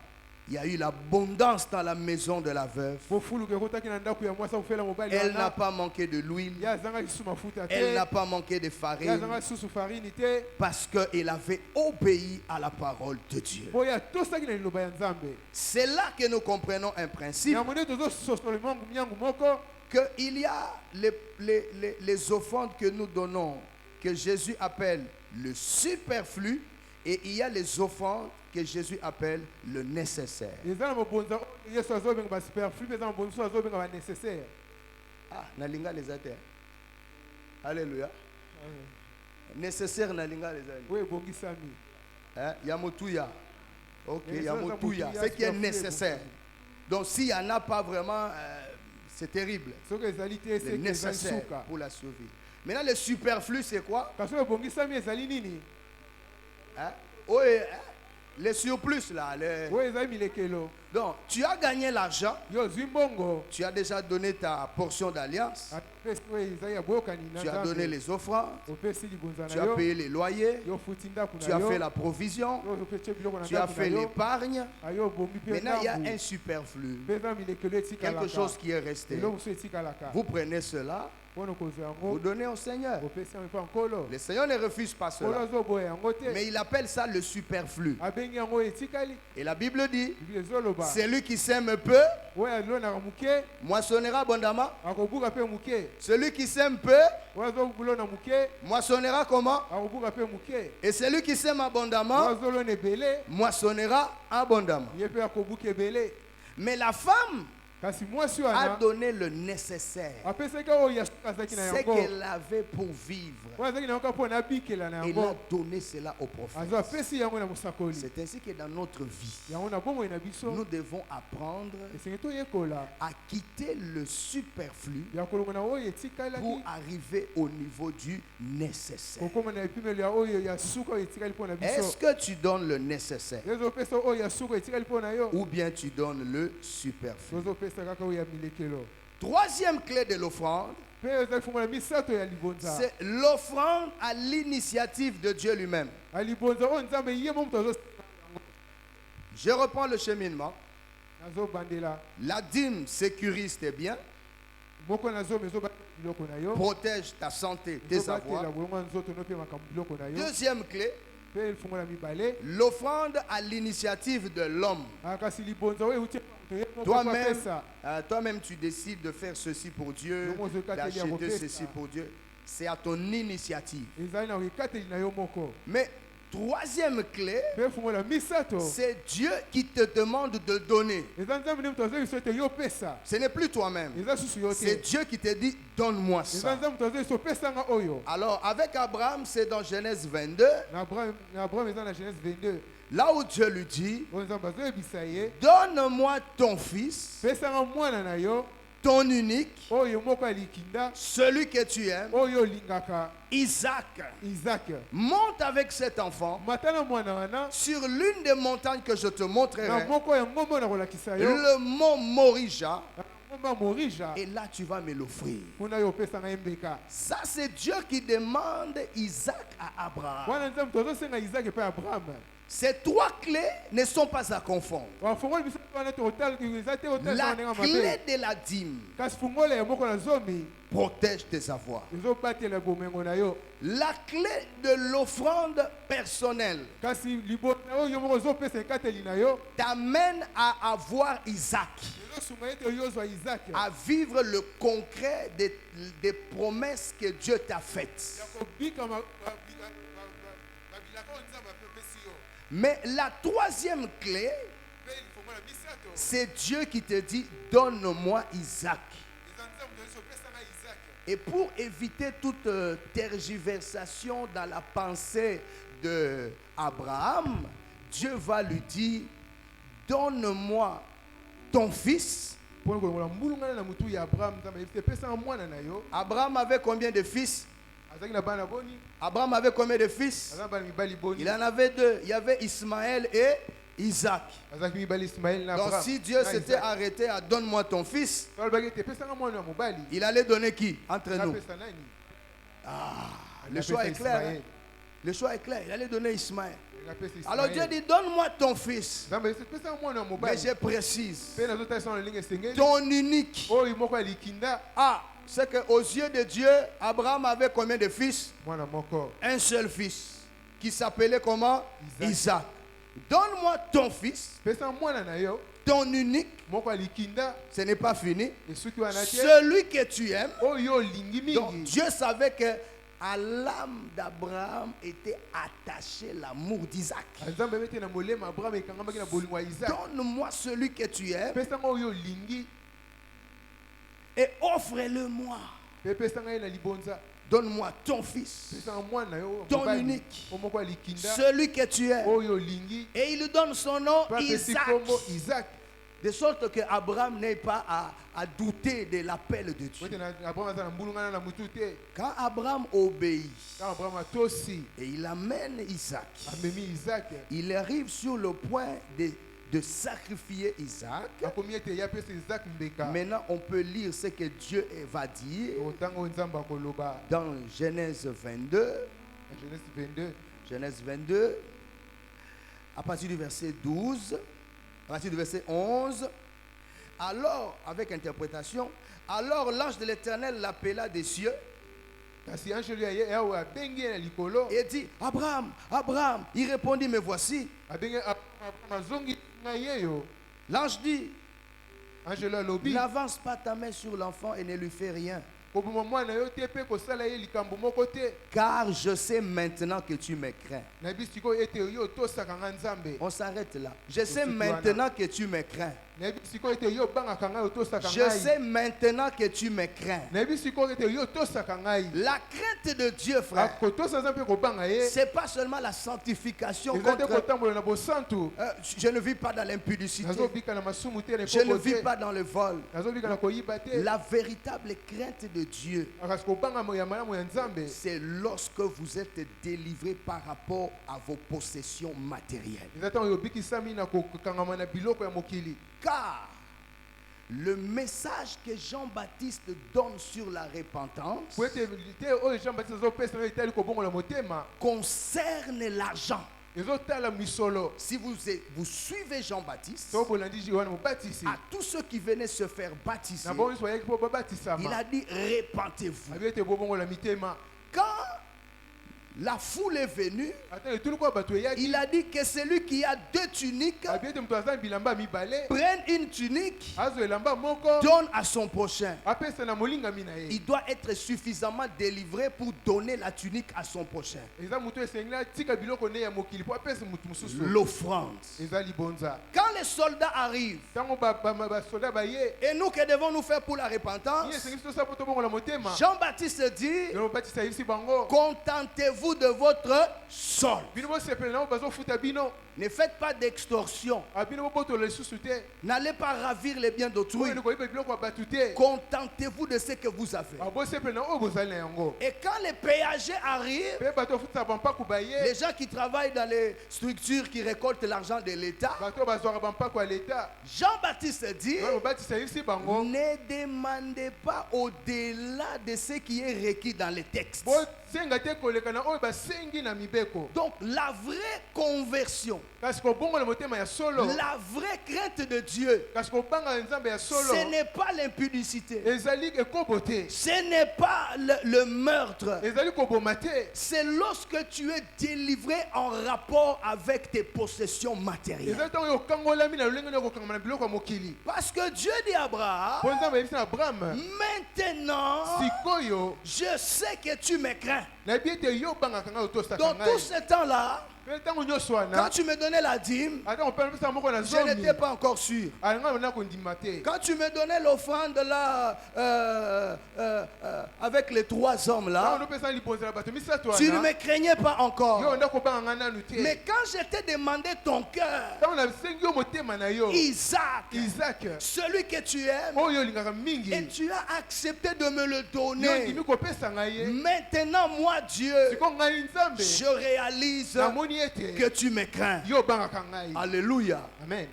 il y a eu l'abondance dans la maison de la veuve. bofuluka ekotaki na ndako ya mwasi akufela mobali Elle n'a wana. pas manqué de l'huile. Ye azangaki susu mafuta te, Elle n'a pas manqué de ye farine. azangaki susu farini te, Parce qu'elle avait obéi à la parole de Dieu. po ye atosaki na liloba ya nzambe. C'est là que nous comprenons un principe, Yango nde tozososola miangu moko, qu'il y a les offrandes que nous donnons, que Jésus appelle le superflu, et il y a les offrandes que Jésus appelle le nécessaire. eza na mabonza oyo yesu azobenga basuperflu, mpe eza na mabonza oyo azobenga banécessaire. Ah, nalinga les athées. Alléluia. Nécessaire nalinga les athées. Oyo ebongisami. Hein? Yamotuya. Ok, Mais ça, Yamotuya. ça, Ce qui est superflu, nécessaire. Donc s'il n'y en a pas vraiment, c'est terrible. Soki ezali te Le ese ezali nécessaire suka. pour la survie. Maintenant, le superflu, c'est quoi? Kasi oyo ebongisami ezali nini? Hein? Oui, hein? Le surplus, là. Oyo ezali milekelo. Donc, tu as gagné l'argent. Yo ozwi mbongo. Tu as déjà donné ta portion d'alliance. Apesi oyo ezali ya boyokani na Tu as donné Nzambe. les offrandes. Opesi libonza Tu na as yo. payé les loyers. Yo futi ndako Tu na as yo. fait la provision. Yo opesi biloko na Tu as ndako fait na yo. l'épargne. Ayo obongi mpe Maintenant, il y a ndambu. un superflu. Mpe eza milekelo etikalaka. Quelque chose qui est resté. Eloko mosusu etikalaka. Vous prenez cela Vous donnez au Seigneur. Le Seigneur ne refuse pas cela. Mais il appelle ça le superflu. Et la Bible dit, celui qui sème peu, moissonnera abondamment. Celui qui sème peu, moissonnera comment? Et celui qui sème abondamment, moissonnera abondamment. Mais la femme a donné le nécessaire, c'est qu'elle avait pour vivre. Elle a donné cela au prophète. C'est ainsi que dans notre vie, nous devons apprendre à quitter le superflu pour arriver au niveau du nécessaire. Est-ce que tu donnes le nécessaire ou bien tu donnes le superflu? Troisième clé de l'offrande, c'est l'offrande à l'initiative de Dieu lui-même. Je reprends le cheminement. La dîme sécurise tes biens, protège ta santé, tes avoirs. Deuxième clé, l'offrande à l'initiative de l'homme. Toi-même, tu décides de faire ceci pour Dieu, d'acheter ceci pour Dieu. C'est à ton initiative. Mais troisième clé, c'est Dieu qui te demande de donner. Ce n'est plus toi-même. C'est Dieu qui te dit, donne-moi ça. Alors, avec Abraham, c'est dans Genèse 22. Là où Dieu lui dit, donne-moi ton fils, ton unique, celui que tu aimes, Isaac. Monte avec cet enfant sur l'une des montagnes que je te montrerai, le mont Morija. Et là, tu vas me l'offrir. Ça, c'est Dieu qui demande Isaac à Abraham. Ces trois clés ne sont pas à confondre. La clé de la dîme protège tes avoirs. La clé de l'offrande personnelle t'amène à avoir Isaac, à vivre le concret des promesses que Dieu t'a faites. Mais la troisième clé, c'est Dieu qui te dit, donne-moi Isaac. Et pour éviter toute tergiversation dans la pensée d'Abraham, Dieu va lui dire, donne-moi ton fils. Abraham avait combien de fils? Abraham avait combien de fils? Il en avait deux. Il y avait Ismaël et Isaac. Donc si Dieu s'était arrêté à donne-moi ton fils, il allait donner qui entre nous? Le choix est clair. Hein? Le choix est clair. Il allait donner Ismaël. Alors Dieu dit, donne-moi ton fils. Mais je précise, ton unique. C'est qu'aux yeux de Dieu, Abraham avait combien de fils? Un seul fils, qui s'appelait comment? Isaac. Donne-moi ton fils, ton unique. Ce n'est pas fini. Celui que tu aimes. Donc Dieu savait que à l'âme d'Abraham était attaché l'amour d'Isaac. Donne-moi celui que tu aimes et offre-le-moi. Donne-moi ton fils, ton unique, celui que tu aimes. Et il lui donne son nom, Isaac. De sorte que Abraham n'ait pas à douter de l'appel de Dieu. Quand Abraham obéit et il amène Isaac, il arrive sur le point de sacrifier Isaac. Maintenant, on peut lire ce que Dieu va dire dans Genèse 22. Genèse 22, à partir du verset 12, à partir du verset 11. Alors, avec interprétation, alors l'ange de l'Éternel l'appela des cieux kasi ange lui aye abengi na likolo et dit, Abraham, Abraham. Il répondit, me voici. abengi mazongi na yeyo. L'ange dit, Ange lui alobi n'avance pas ta main sur l'enfant et ne lui fais rien. koboma mwana yo te pe kosala ye likambo moko te Car je sais maintenant que tu me crains. na biso sikoyo ete yo tosaka nga nzambe On s'arrête là. Je sais maintenant que tu me crains. na biso sikoyo ete yo obangaka ngai otosaka Je ngai sais maintenant que tu me crains. na biso sikoyo ete yo otosaka ngai La crainte de Dieu, frère, kotosa nzambe mpe kobanga ye c'est pas seulement la sanctification eza te contre... kotambola na bosantu je ne vis pas dans l'impudicité. nazobika na masumu te na Je ne ekoko vis te pas dans le vol. nazobika na koyiba te La véritable crainte de Dieu, kasi kobanga ya malamu ya nzambe c'est lorsque vous êtes délivré par rapport à vos possessions matérielles. eza ntango yobikisami na kokangama na biloko ya mokili Car le message que Jean-Baptiste donne sur la repentance po ete te oyo jean baptiste azopesa nayo etali kobongola motema concerne l'argent. ezotala misolo Si vous suivez Jean-Baptiste, so bolandi yohana mobatisi à tous ceux qui venaient se faire baptiser, na bongo nyonso bayaki mpo il babatisama a dit repentez-vous. abi ete bobongola mitema Quand la foule est venue, ata etulu kwa bato eyaki il a dit que celui qui a 2 tuniques abi ete moto aza na bilamba mibale prenne une tunique, azwa elamba moko donne à son prochain. apesa na molingami na ye Il doit être suffisamment délivré pour donner la tunique à son prochain. eza moto esengeli atika biloko ne ya mokili mpo apesa motu mosusu L'offrande. eza libonza Quand les soldats arrivent, ntango basoda baye et nous, que devons-nous faire pour la ye repentance? esengeli tosala mpo tobongola motema Jean-Baptiste dit, yo mobatisa ayebisi bango contentez-vous de votre sol. bino bosepela nango bazofuta bino Ne faites pas d'extorsion. bino bobotola lisusu te N'allez pas ravir les biens d'autrui. oyo koyiba biloko ya bato te Contentez-vous de ce que vous avez. bosepela na oyo bozali na yango Et quand les péagers arrivent, mpe bato bafutisa bampaku les baye gens qui travaillent dans les structures qui récoltent l'argent de l'État, bato bazwaka bampaku ya leta Jean-Baptiste dit, oyo mobatisa ayebisi bango ne demandez pas au-delà de ce qui est requis dans les textes. bosenga te koleka na oyo basengi na mibeko Donc la vraie conversion, kasi kobongola motema ya solo la vraie crainte de Dieu, kasi kobanga nzambe ya solo ce n'est pas l'impudicité, ezali ekobo te ce n'est pas le meurtre. ezali koboma te C'est lorsque tu es délivré en rapport avec tes possessions matérielles. eza ntango oyo okangolami na lolenge nini okokangama na biloko ya mokili Parce que Dieu dit à Abraham, mpo nzambe ayebisi na abraham maintenant, sikoyo je sais que tu me crains. nayebi ete yo obangaka ngai otosaka Dans tout ngai ce temps-là, mpe ntango nyonso quand wana tu me donnais la dîme, ata opesa moko na je zomi n'étais pas encore sûr. alanga na kondima te Quand tu me donnais l'offrande là, avec les 3 hommes ntango là, nopesa libonza na bato misato tu ne wana me craignais pas yo encore. onda kobanga ngai nanu te Mais quand je t'ai demandé ton cœur, ntango nasengi yo motema na yo Isaac, isaac celui que tu aimes, oyo olingaka et mingi tu as accepté de me le yo donner. ondimi kopesa ngai ye Maintenant, moi, Dieu, siko ngai nzambe je réalise namoni ete que tu me crains. yo obangaka ngai Alléluia. amen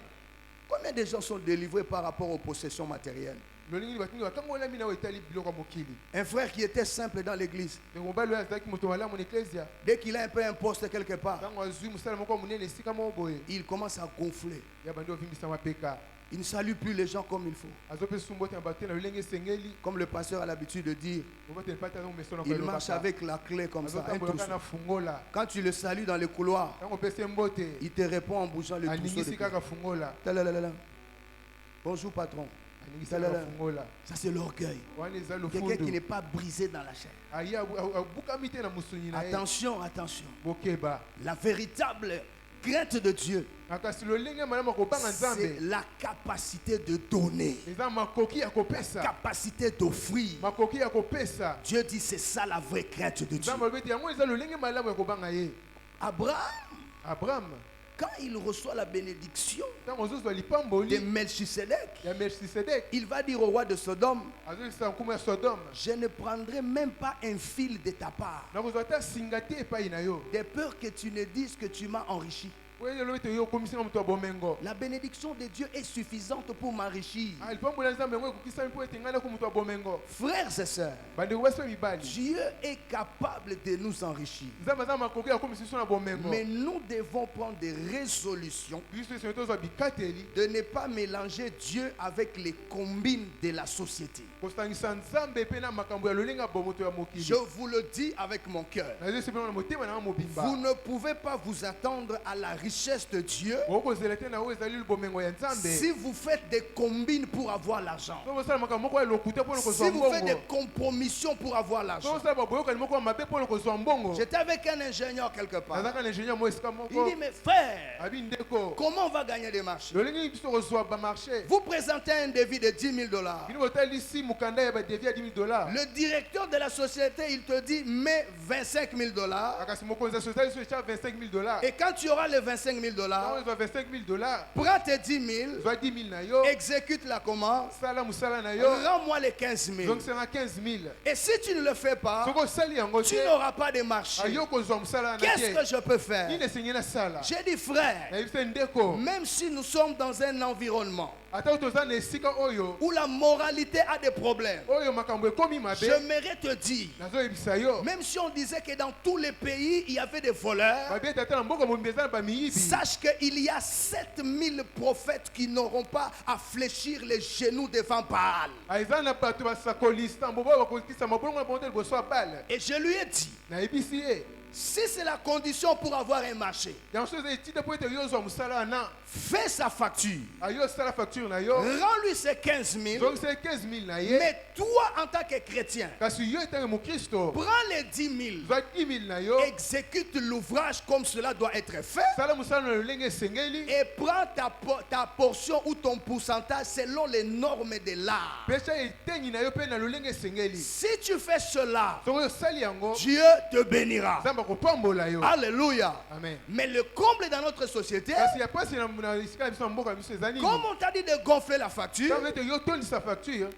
Combien de gens sont délivrés par rapport aux possessions matérielles? lolingi batingi bakangolami na oyo etali biloko ya mokili Un frère qui était simple dans l'église, ndenge mobali oyo azalaki moto malamu na eklesia dès qu'il a un peu un poste quelque part, ntango azwi mosala moko ya monene esika moko boye il commence à gonfler. ya bandi ovimbisa mapeka Il ne salue plus les gens comme il faut. azopesa sumbote na bato te na lolenge esengeli Comme le pasteur a l'habitude de dire, obote mpate aza momeso na il marche avec la clé comme ça, un azotambolaka trousseau. na fungola Quand tu le salues dans les couloirs, ntango opesa mbote il te répond en bougeant le trousseau. alingisi de kaka fungola Talalala. Bonjour patron. alingisi kaka fungola Ça c'est l'orgueil. wana eza Quelqu'un qui lofundu n'est pas brisé dans la chair. aye abukami te na mosuni na ye Attention, attention. bokeba La véritable crainte de Dieu, kasi lolenge malamu ya kobanga c'est nzambe la capacité de donner, eza makoki ya kopesa capacité d'offrir. makoki ya kopesa Dieu dit c'est ça la vraie crainte de Dieu. nzambe alobi ete yango eza lolenge malamu ya kobanga ye Abraham, abraham quand il reçoit la bénédiction ntango ozozwa de lipamboli Melchisedec, ya melchisedek il va dire au roi de Sodome, azolisa nkumu ya sodome je ne prendrai même pas un fil de ta part, nakozwa ata singa te epai na yo de peur que tu ne dises que tu m'as enrichi. La bénédiction de Dieu est suffisante pour m'enrichir. Frères et sœurs, Dieu est capable de nous enrichir. Mais nous devons prendre des résolutions de ne pas mélanger Dieu avec les combines de la société. Je vous le dis avec mon cœur. Vous ne pouvez pas vous attendre à la richesse de Dieu si vous faites des combines pour avoir l'argent. Si vous faites des compromissions pour avoir l'argent. J'étais avec un ingénieur quelque part. Il dit, mais frère, comment on va gagner des marchés? Vous présentez un devis de 10 000 $. Le directeur de la société, il te dit, mets 25 000 $. Et quand tu auras les 25 000 $, prends tes 10 000, exécute la commande, rends-moi les 15 000. Et si tu ne le fais pas, tu n'auras pas de marché. Qu'est-ce que je peux faire? J'ai dit, frère, même si nous sommes dans un environnement où la moralité a des problèmes, j'aimerais te dire, même si on disait que dans tous les pays il y avait des voleurs, sache qu'il y a 7000 prophètes qui n'auront pas à fléchir les genoux devant Baal. Et je lui ai dit, si c'est la condition pour avoir un marché, fais sa facture, rends-lui ses 15 000, mais toi en tant que chrétien, prends les 10 000, exécute l'ouvrage comme cela doit être fait, et prends ta portion ou ton pourcentage selon les normes de l'art. Si tu fais cela, Dieu te bénira. Alléluia. Amen. Mais le comble dans notre société, comme on t'a dit de gonfler la facture,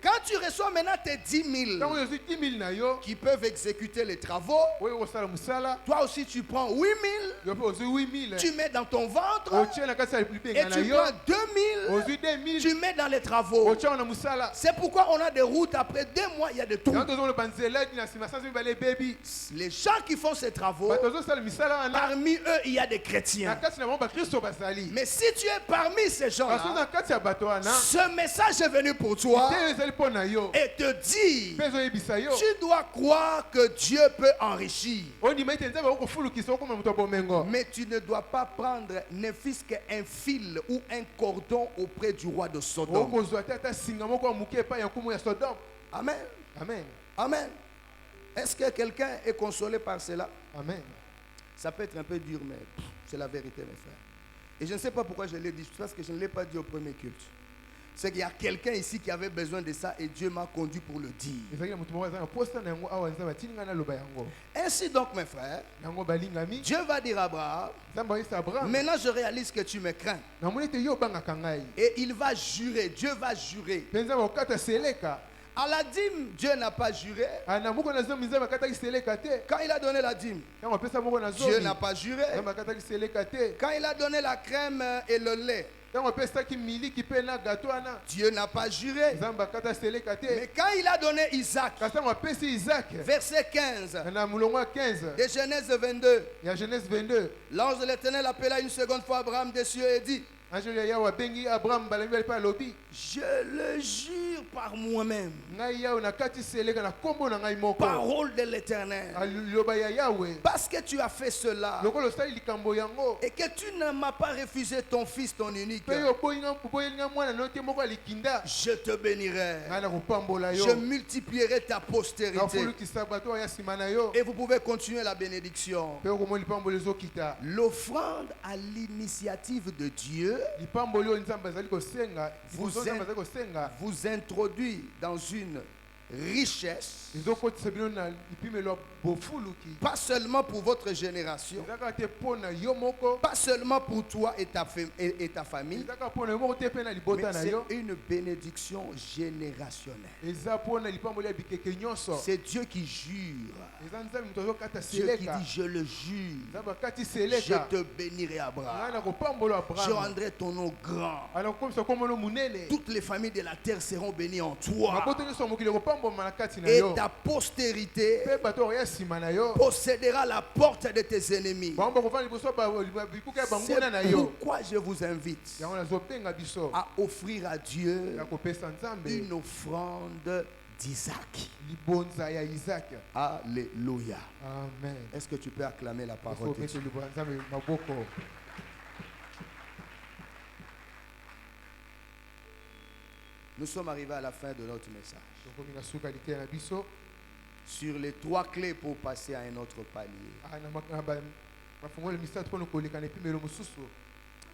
quand tu reçois maintenant tes 10 000 qui peuvent exécuter les travaux, toi aussi tu prends 8 000, tu mets dans ton ventre, et tu prends 2 000, tu mets dans les travaux. C'est pourquoi on a des routes après 2 mois, il y a de tout. Les gens qui font ces travaux, parmi eux il y a des chrétiens. Mais si tu es parmi ces gens-là, ce message est venu pour toi et te dit, tu dois croire que Dieu peut enrichir. Mais tu ne dois pas prendre ne fût-ce qu'un fil ou un cordon auprès du roi de Sodome. Amen. Amen. Amen. Est-ce que quelqu'un est consolé par cela? Amen. Ça peut être un peu dur, mais c'est la vérité, mes frères. Et je ne sais pas pourquoi je l'ai dit, parce que je ne l'ai pas dit au premier culte. C'est qu'il y a quelqu'un ici qui avait besoin de ça et Dieu m'a conduit pour le dire. Ainsi donc, mes frères, Dieu va dire à Abraham, maintenant je réalise que tu me crains. Et il va jurer, Dieu va jurer. À la dîme, Dieu n'a pas juré. Quand il a donné la dîme, Dieu n'a pas juré. Quand il a donné la crème et le lait, Dieu n'a pas juré. Mais quand il a donné Isaac, verset 15 de Genèse 22, l'ange de l'Éternel appela une seconde fois Abraham des cieux et dit, je le jure par moi-même, parole de l'Éternel, parce que tu as fait cela et que tu ne m'as pas refusé ton fils, ton unique, je te bénirai, je multiplierai ta postérité. Et vous pouvez continuer la bénédiction. L'offrande à l'initiative de Dieu vous introduit dans une richesse, ezokotisa bino na lipimelo bofuluki pas seulement pour votre génération, ezaka te mpo na yo moko pas seulement pour toi et ta famille, ezaka mpo na yo moko te mpe na mais libota na c'est yo une bénédiction générationnelle. eza mpo na lipamboli ya bikeke nyonso C'est Dieu qui jure. eza nzambe moto azokata Dieu qui seleka dit, je le jure, nzambe akati je seleka te bénirai ngai Abraham. nakopambola Je abraham rendrai ton nom grand. anakokomisa komono munene Toutes les familles de la terre seront bénies en toi. maboto nyonso ya mokili ekopamboma na kati na Et yo ta postérité mpe bato oyo ya nsima na yo possédera la porte de tes ennemis. bango bakofanda liboso ya bikuka ya C'est banguna na yo pourquoi je vous invite yango nazobenga biso à offrir à Dieu ya kopesa nzambe une offrande d'Isaac. libonza ya isaka Alléluia. amen Est-ce que tu peux acclamer la parole de Dieu? obete libonza nzambe maboko Nous sommes arrivés à la fin de notre message. tokomi na suka lite na biso Sur les 3 clés pour passer à un autre palier. bafungoli misatu mpona koleka na epimelo mosusu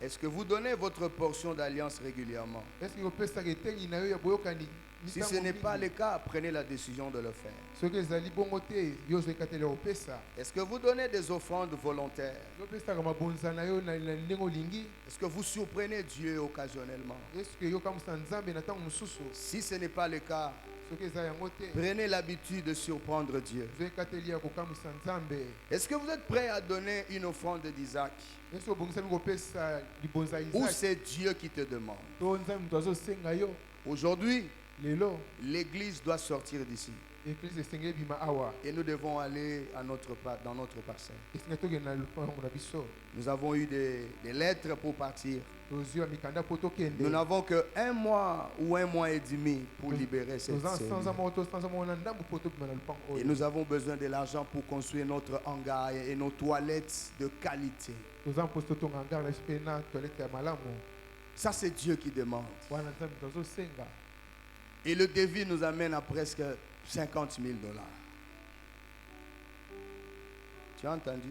Est-ce que vous donnez votre portion d'alliance régulièrement? eske opesaka etengi na yo ya boyokani Si ce n'est pas le cas, prenez la décision de le faire. soki ezali bongo te yo ozoyekatela kopesa Est-ce que vous donnez des offrandes volontaires? yopesaka mabonza na yo na ndenge olingi Est-ce que vous surprenez Dieu occasionnellement? eske yokamwisa nzambe na ntango mosusu Si ce n'est pas le cas, soki eza yango te prenez l'habitude de surprendre Dieu. ozoyekateli ya kokamwisa nzambe Est-ce que vous êtes prêt à donner une offrande d'Isaac? eske obongisami kopesa libonza ya Ou isaki c'est Dieu qui te demande? to nzambe moto azosenga yo Aujourd'hui, lelo l'église doit sortir d'ici. eklise esengeli ebima awa Et nous devons aller dans notre parcelle. esenga tokende na lupango na biso Nous avons eu des lettres pour partir. tozwi ya mikanda mpo tokende Nous n'avons que 1 mois ou 1 mois et demi pour libérer cette toza cellule. sanza moko to sanza moko na ndambu mpo tobima na lupango Et oyo nous avons besoin de l'argent pour construire notre hangar et nos toilettes de qualité. toza mposi totonga ngara na biso mpe na toilette ya malamu Ça, c'est Dieu qui demande. wana nzambe tozosenga Et le devis nous amène à presque 50 000 $. Tu as entendu?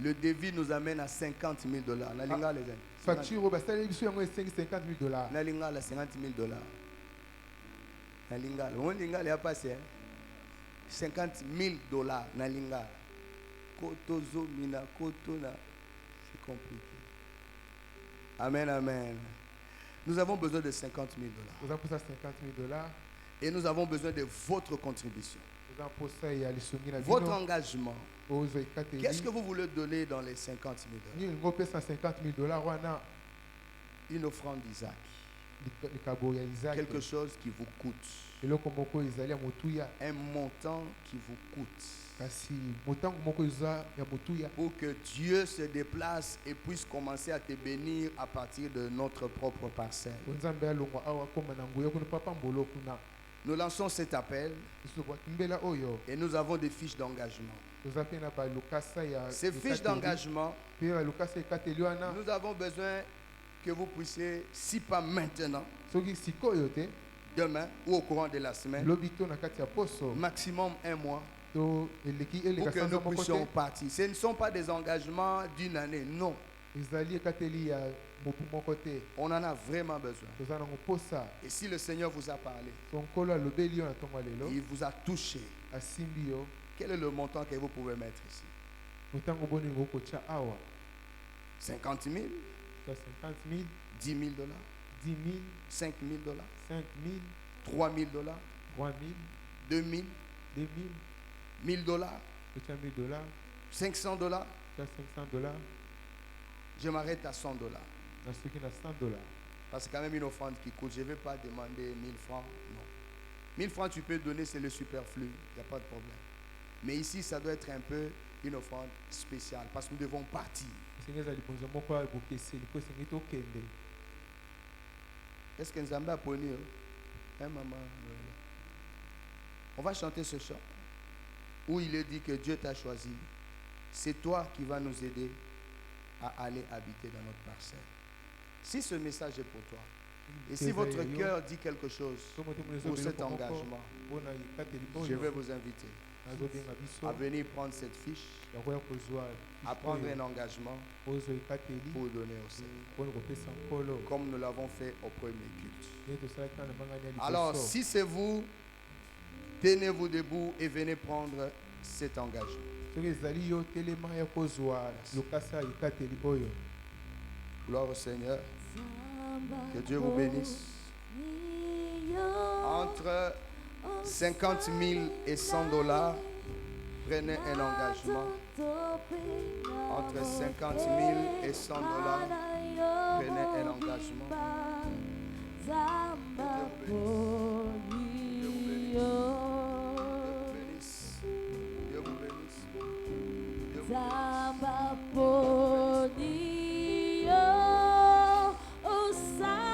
Le devis nous amène à 50 000 $. Nalinga les amis. facture oyo basaleli biso yango esengi 50 000 $. Nalinga la 50 000 $. Nalinga. On linga les passé. 50 000 $. Nalinga. Kotozo mina kotona. C'est compliqué. Amen, amen. Nous avons besoin de 50 000 $. toza mposa 50 000 $. Et nous avons besoin de votre contribution. toza mposa ya lisongi na Votre bino engagement. ozo ekateli Qu'est-ce que vous voulez donner dans les 50 000 $? nini olingi opesa 50 000 $ wana Une offrande d'Isaac. likabo ya isaki Quelque chose qui vous coûte. eloko moko ezali ya motuya Un montant qui vous coûte. kasi motango moko eza ya motuya Pour que Dieu se déplace et puisse commencer à te bénir à partir de notre propre parcelle. po nzambe alongwa awa akóma na nguya kuna papa mbolo kuna Nous lançons cet appel biso bwakimbela oyo et nous avons des fiches d'engagement. toza mpe na balokasa ya Ces fiches ekateli. d'engagement, mpe balokasa ekateli wana nous avons besoin que vous puissiez, si pas maintenant, soki sikoyo te demain ou au courant de la semaine, lobi to na kati ya poso maximum 1 mois, to eleki pour eleka que sanza nous moko puissions te partir. Ce ne sont pas des engagements d'une année, non. ezali ekateli ya mobu moko te On en a vraiment besoin. toza nango posa Et si le Seigneur vous a parlé, so nkolo alobeli yo na ntongo ya lelo il vous a touché, asimbi yo quel est le montant que vous pouvez mettre ici? motango boningo okotya awa 50 000, ta 50 000 10 000 $, 10 000 5 000 $, 5 000 3 000 $, 3 000 2 000, 2 000 1 000 $, okotya 1000 $, 500 $. ta 500 $, Je m'arrête à 100 $. na soki na 100 $. Parce que c'est quand même une offrande qui coûte. Je ne vais pas demander 1000 francs. Non. 1000 francs, tu peux donner, c'est le superflu. Il n'y a pas de problème. Mais ici, ça doit être un peu une offrande spéciale. Parce que nous devons partir. esengi eza libonzo moko ya bokeseli mpo esengi tokende Est-ce que Nzambe a poni? Hein, maman? On va chanter ce chant où il est dit que Dieu t'a choisi. C'est toi qui vas nous aider à aller habiter dans notre parcelle. Si ce message est pour toi, et si votre cœur dit quelque chose pour cet engagement, je vais vous inviter à venir prendre cette fiche, à prendre un engagement pour donner au Seigneur, comme nous l'avons fait au premier culte. Alors, si c'est vous, tenez-vous debout et venez prendre cet engagement. soki ezali yo telema ya kozwa lokasa ekateli oyo. Gloire au Seigneur. Que Dieu vous bénisse. Entre 50 000 et 100 $, prenez un engagement. Entre 50 000 et 100 $, prenez un engagement. Dieu vous bénisse. Dieu vous bénisse. Dieu vous bénisse.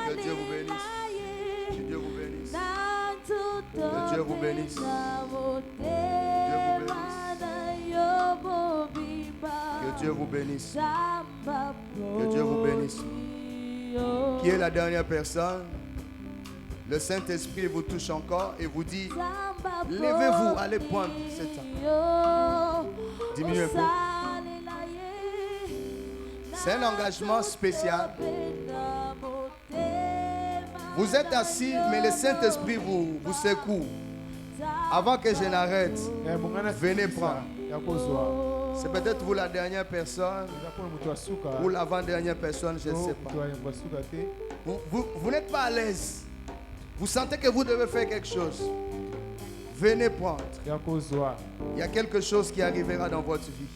Que Dieu vous bénisse. Que Dieu vous bénisse. Que Dieu vous bénisse. Que Dieu vous bénisse. Que Dieu vous bénisse. Qui est la dernière personne? Le Saint-Esprit vous touche encore et vous dit, levez-vous, allez prendre cet temps. Diminuez un peu. C'est un engagement spécial. Vous êtes assis, mais le Saint-Esprit vous secoue. Avant que je n'arrête, venez prendre. C'est peut-être vous la dernière personne ou l'avant-dernière personne, je ne sais pas. Vous n'êtes pas à l'aise. Vous sentez que vous devez faire quelque chose. Venez prendre. Il y a quelque chose qui arrivera dans votre vie.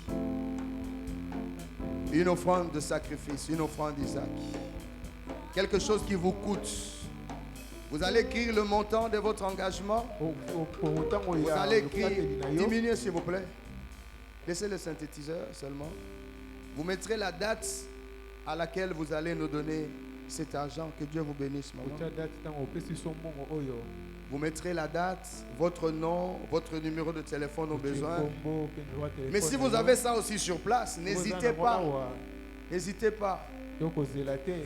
Une offrande de sacrifice, une offrande d'Isaac. Quelque chose qui vous coûte. Vous allez écrire le montant de votre engagement. Vous allez écrire, diminuez s'il vous plaît. Laissez le synthétiseur seulement. Vous mettrez la date à laquelle vous allez nous donner cet argent. Que Dieu vous bénisse, maman. Vous mettrez la date, votre nom, votre numéro de téléphone au besoin. Mais si vous avez ça aussi sur place, n'hésitez pas. N'hésitez pas.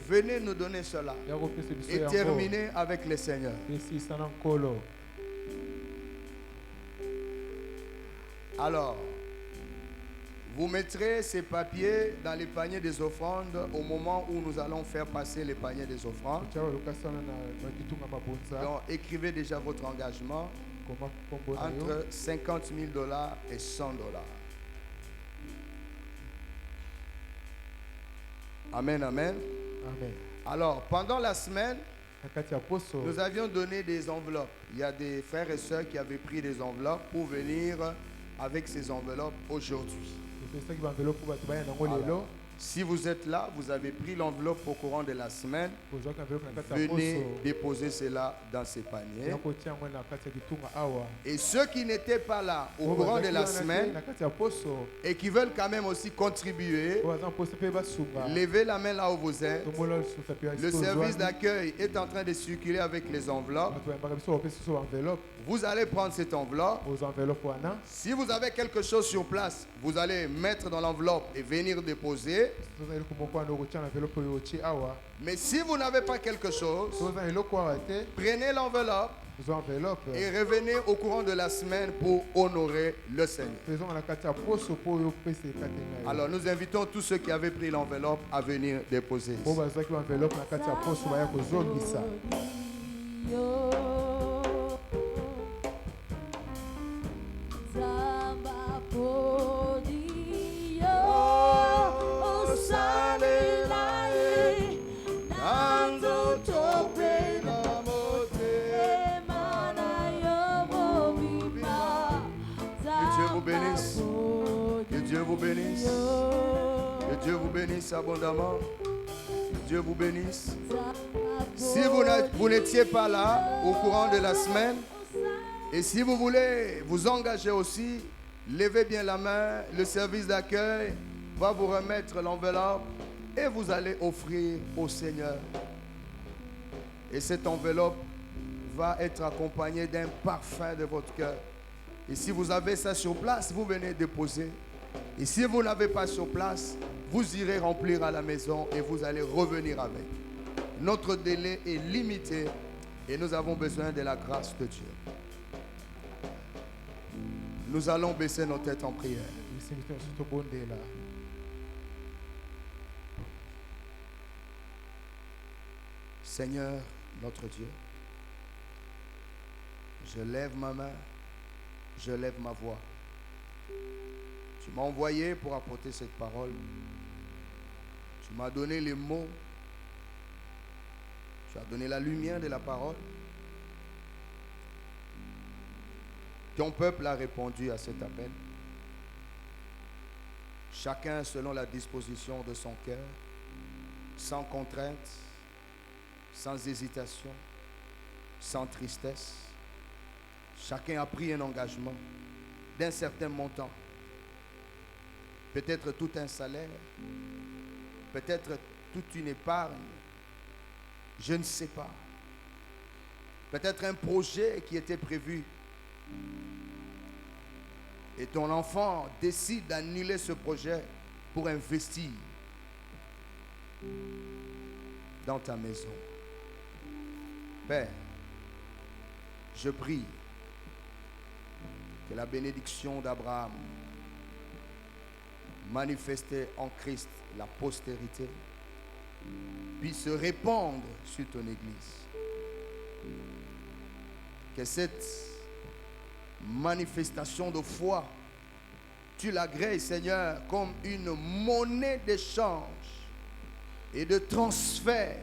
Venez nous donner cela et terminez avec le Seigneur. Alors, vous mettrez ces papiers dans les paniers des offrandes au moment où nous allons faire passer les paniers des offrandes. Donc, écrivez déjà votre engagement entre 50 000 $ et 100 $. Amen, amen. Amen. Alors, pendant la semaine, nous avions donné des enveloppes. Il y a des frères et sœurs qui avaient pris des enveloppes pour venir avec ces enveloppes aujourd'hui. Alors, si vous êtes là, vous avez pris l'enveloppe au courant de la semaine, venez déposer cela dans ces paniers. Et ceux qui n'étaient pas là au courant de la semaine et qui veulent quand même aussi contribuer, levez la main là où vous êtes. Le service d'accueil est en train de circuler avec les enveloppes. Vous allez prendre cette enveloppe. Si vous avez quelque chose sur place, vous allez mettre dans l'enveloppe et venir déposer. Mais si vous n'avez pas quelque chose, prenez l'enveloppe et revenez au courant de la semaine pour honorer le Seigneur. Alors nous invitons tous ceux qui avaient pris l'enveloppe à venir déposer ici. Que Dieu vous bénisse. Que Dieu vous bénisse abondamment. Que Dieu vous bénisse. Si vous n'étiez pas là au courant de la semaine, et si vous voulez vous engager aussi, levez bien la main. Le service d'accueil va vous remettre l'enveloppe et vous allez offrir au Seigneur. Et cette enveloppe va être accompagnée d'un parfum de votre cœur. Et si vous avez ça sur place, vous venez déposer. Et si vous n'avez pas sur place, vous irez remplir à la maison et vous allez revenir avec. Notre délai est limité et nous avons besoin de la grâce de Dieu. Nous allons baisser nos têtes en prière. Seigneur, notre Dieu, je lève ma main je lève ma voix. Tu m'as envoyé pour apporter cette parole. Tu m'as donné les mots. Tu as donné la lumière de la parole. Ton peuple a répondu à cet appel. Chacun selon la disposition de son cœur, sans contrainte, sans hésitation, sans tristesse. Chacun a pris un engagement d'un certain montant. Peut-être tout un salaire, peut-être toute une épargne, je ne sais pas. Peut-être un projet qui était prévu. Et ton enfant décide d'annuler ce projet pour investir dans ta maison. Père, je prie que la bénédiction d'Abraham, manifestée en Christ, la postérité, puisse se répandre sur ton Église. Que cette manifestation de foi, tu l'agrées, Seigneur, comme une monnaie d'échange et de transfert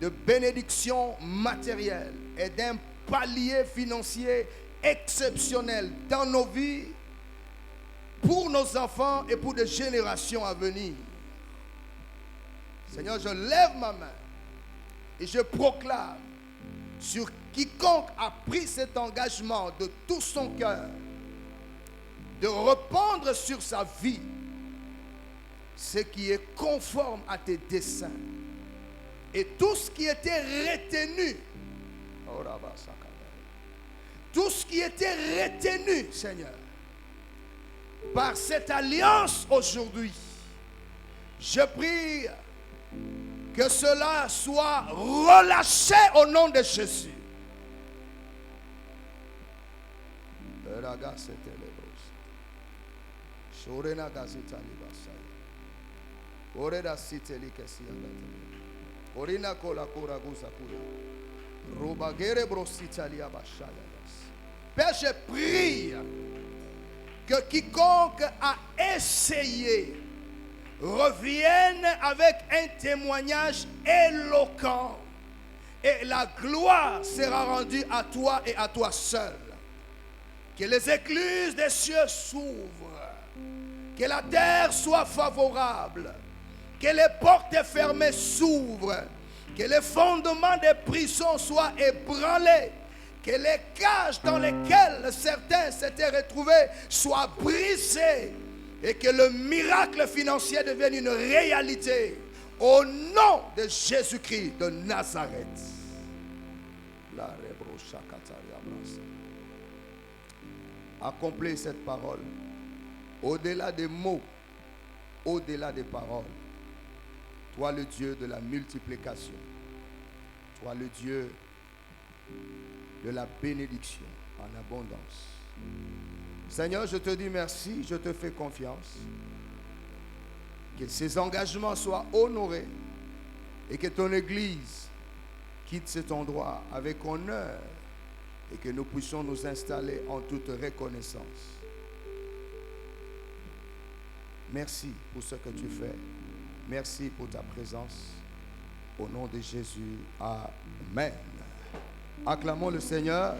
de bénédiction matérielle et d'un palier financier exceptionnel dans nos vies, pour nos enfants et pour des générations à venir. Seigneur, je lève ma main et je proclame sur quiconque a pris cet engagement de tout son cœur de répandre sur sa vie ce qui est conforme à tes desseins et tout ce qui était retenu, tout ce qui était retenu, Seigneur, par cette alliance aujourd'hui, je prie que cela soit relâché au nom de Jésus. Père, je prie que quiconque a essayé revienne avec un témoignage éloquent et la gloire sera rendue à toi et à toi seul. Que les écluses des cieux s'ouvrent, que la terre soit favorable, que les portes fermées s'ouvrent, que les fondements des prisons soient ébranlés, que les cages dans lesquelles certains s'étaient retrouvés soient brisées et que le miracle financier devienne une réalité au nom de Jésus-Christ de Nazareth. Accomplis cette parole au-delà des mots, au-delà des paroles. Toi le Dieu de la multiplication, toi le Dieu de la bénédiction en abondance. Seigneur, je te dis merci, je te fais confiance. Que ces engagements soient honorés et que ton Église quitte cet endroit avec honneur et que nous puissions nous installer en toute reconnaissance. Merci pour ce que tu fais. Merci pour ta présence. Au nom de Jésus, amen. Acclamons le Seigneur.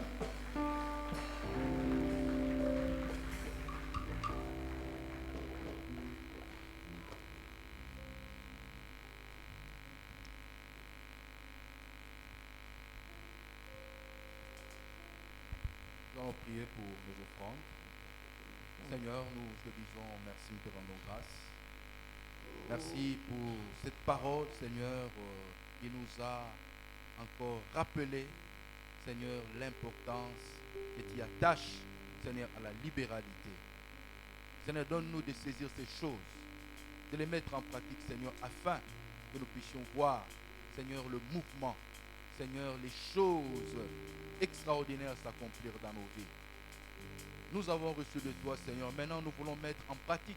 Nous allons prier pour nos offrandes. Seigneur, nous te disons merci, nous te rendons grâce. Merci pour cette parole, Seigneur, qui nous a encore rappelé, Seigneur, l'importance que tu attaches, Seigneur, à la libéralité. Seigneur, donne-nous de saisir ces choses, de les mettre en pratique, Seigneur, afin que nous puissions voir, Seigneur, le mouvement, Seigneur, les choses extraordinaires s'accomplir dans nos vies. Nous avons reçu de toi, Seigneur. Maintenant, nous voulons mettre en pratique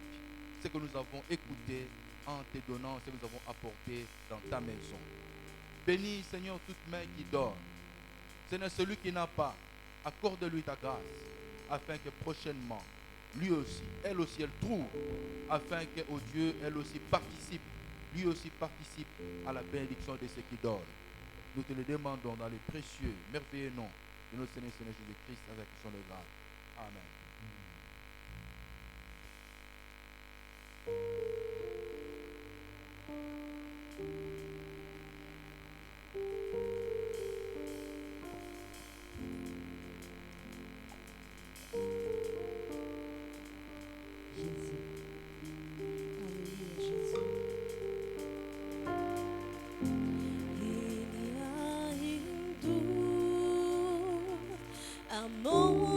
ce que nous avons écouté en te donnant ce que nous avons apporté dans ta maison. Bénis, Seigneur, toute main qui dort. Seigneur, celui qui n'a pas, accorde-lui ta grâce, afin que prochainement, lui aussi, elle aussi, elle trouve, afin que, oh Dieu, elle aussi participe, lui aussi participe à la bénédiction de ceux qui donnent. Nous te le demandons dans les précieux, merveilleux noms de notre Seigneur Jésus-Christ, avec son de grâce. Amen. Jésus. Alléluia, Jésus. Ele ainda amor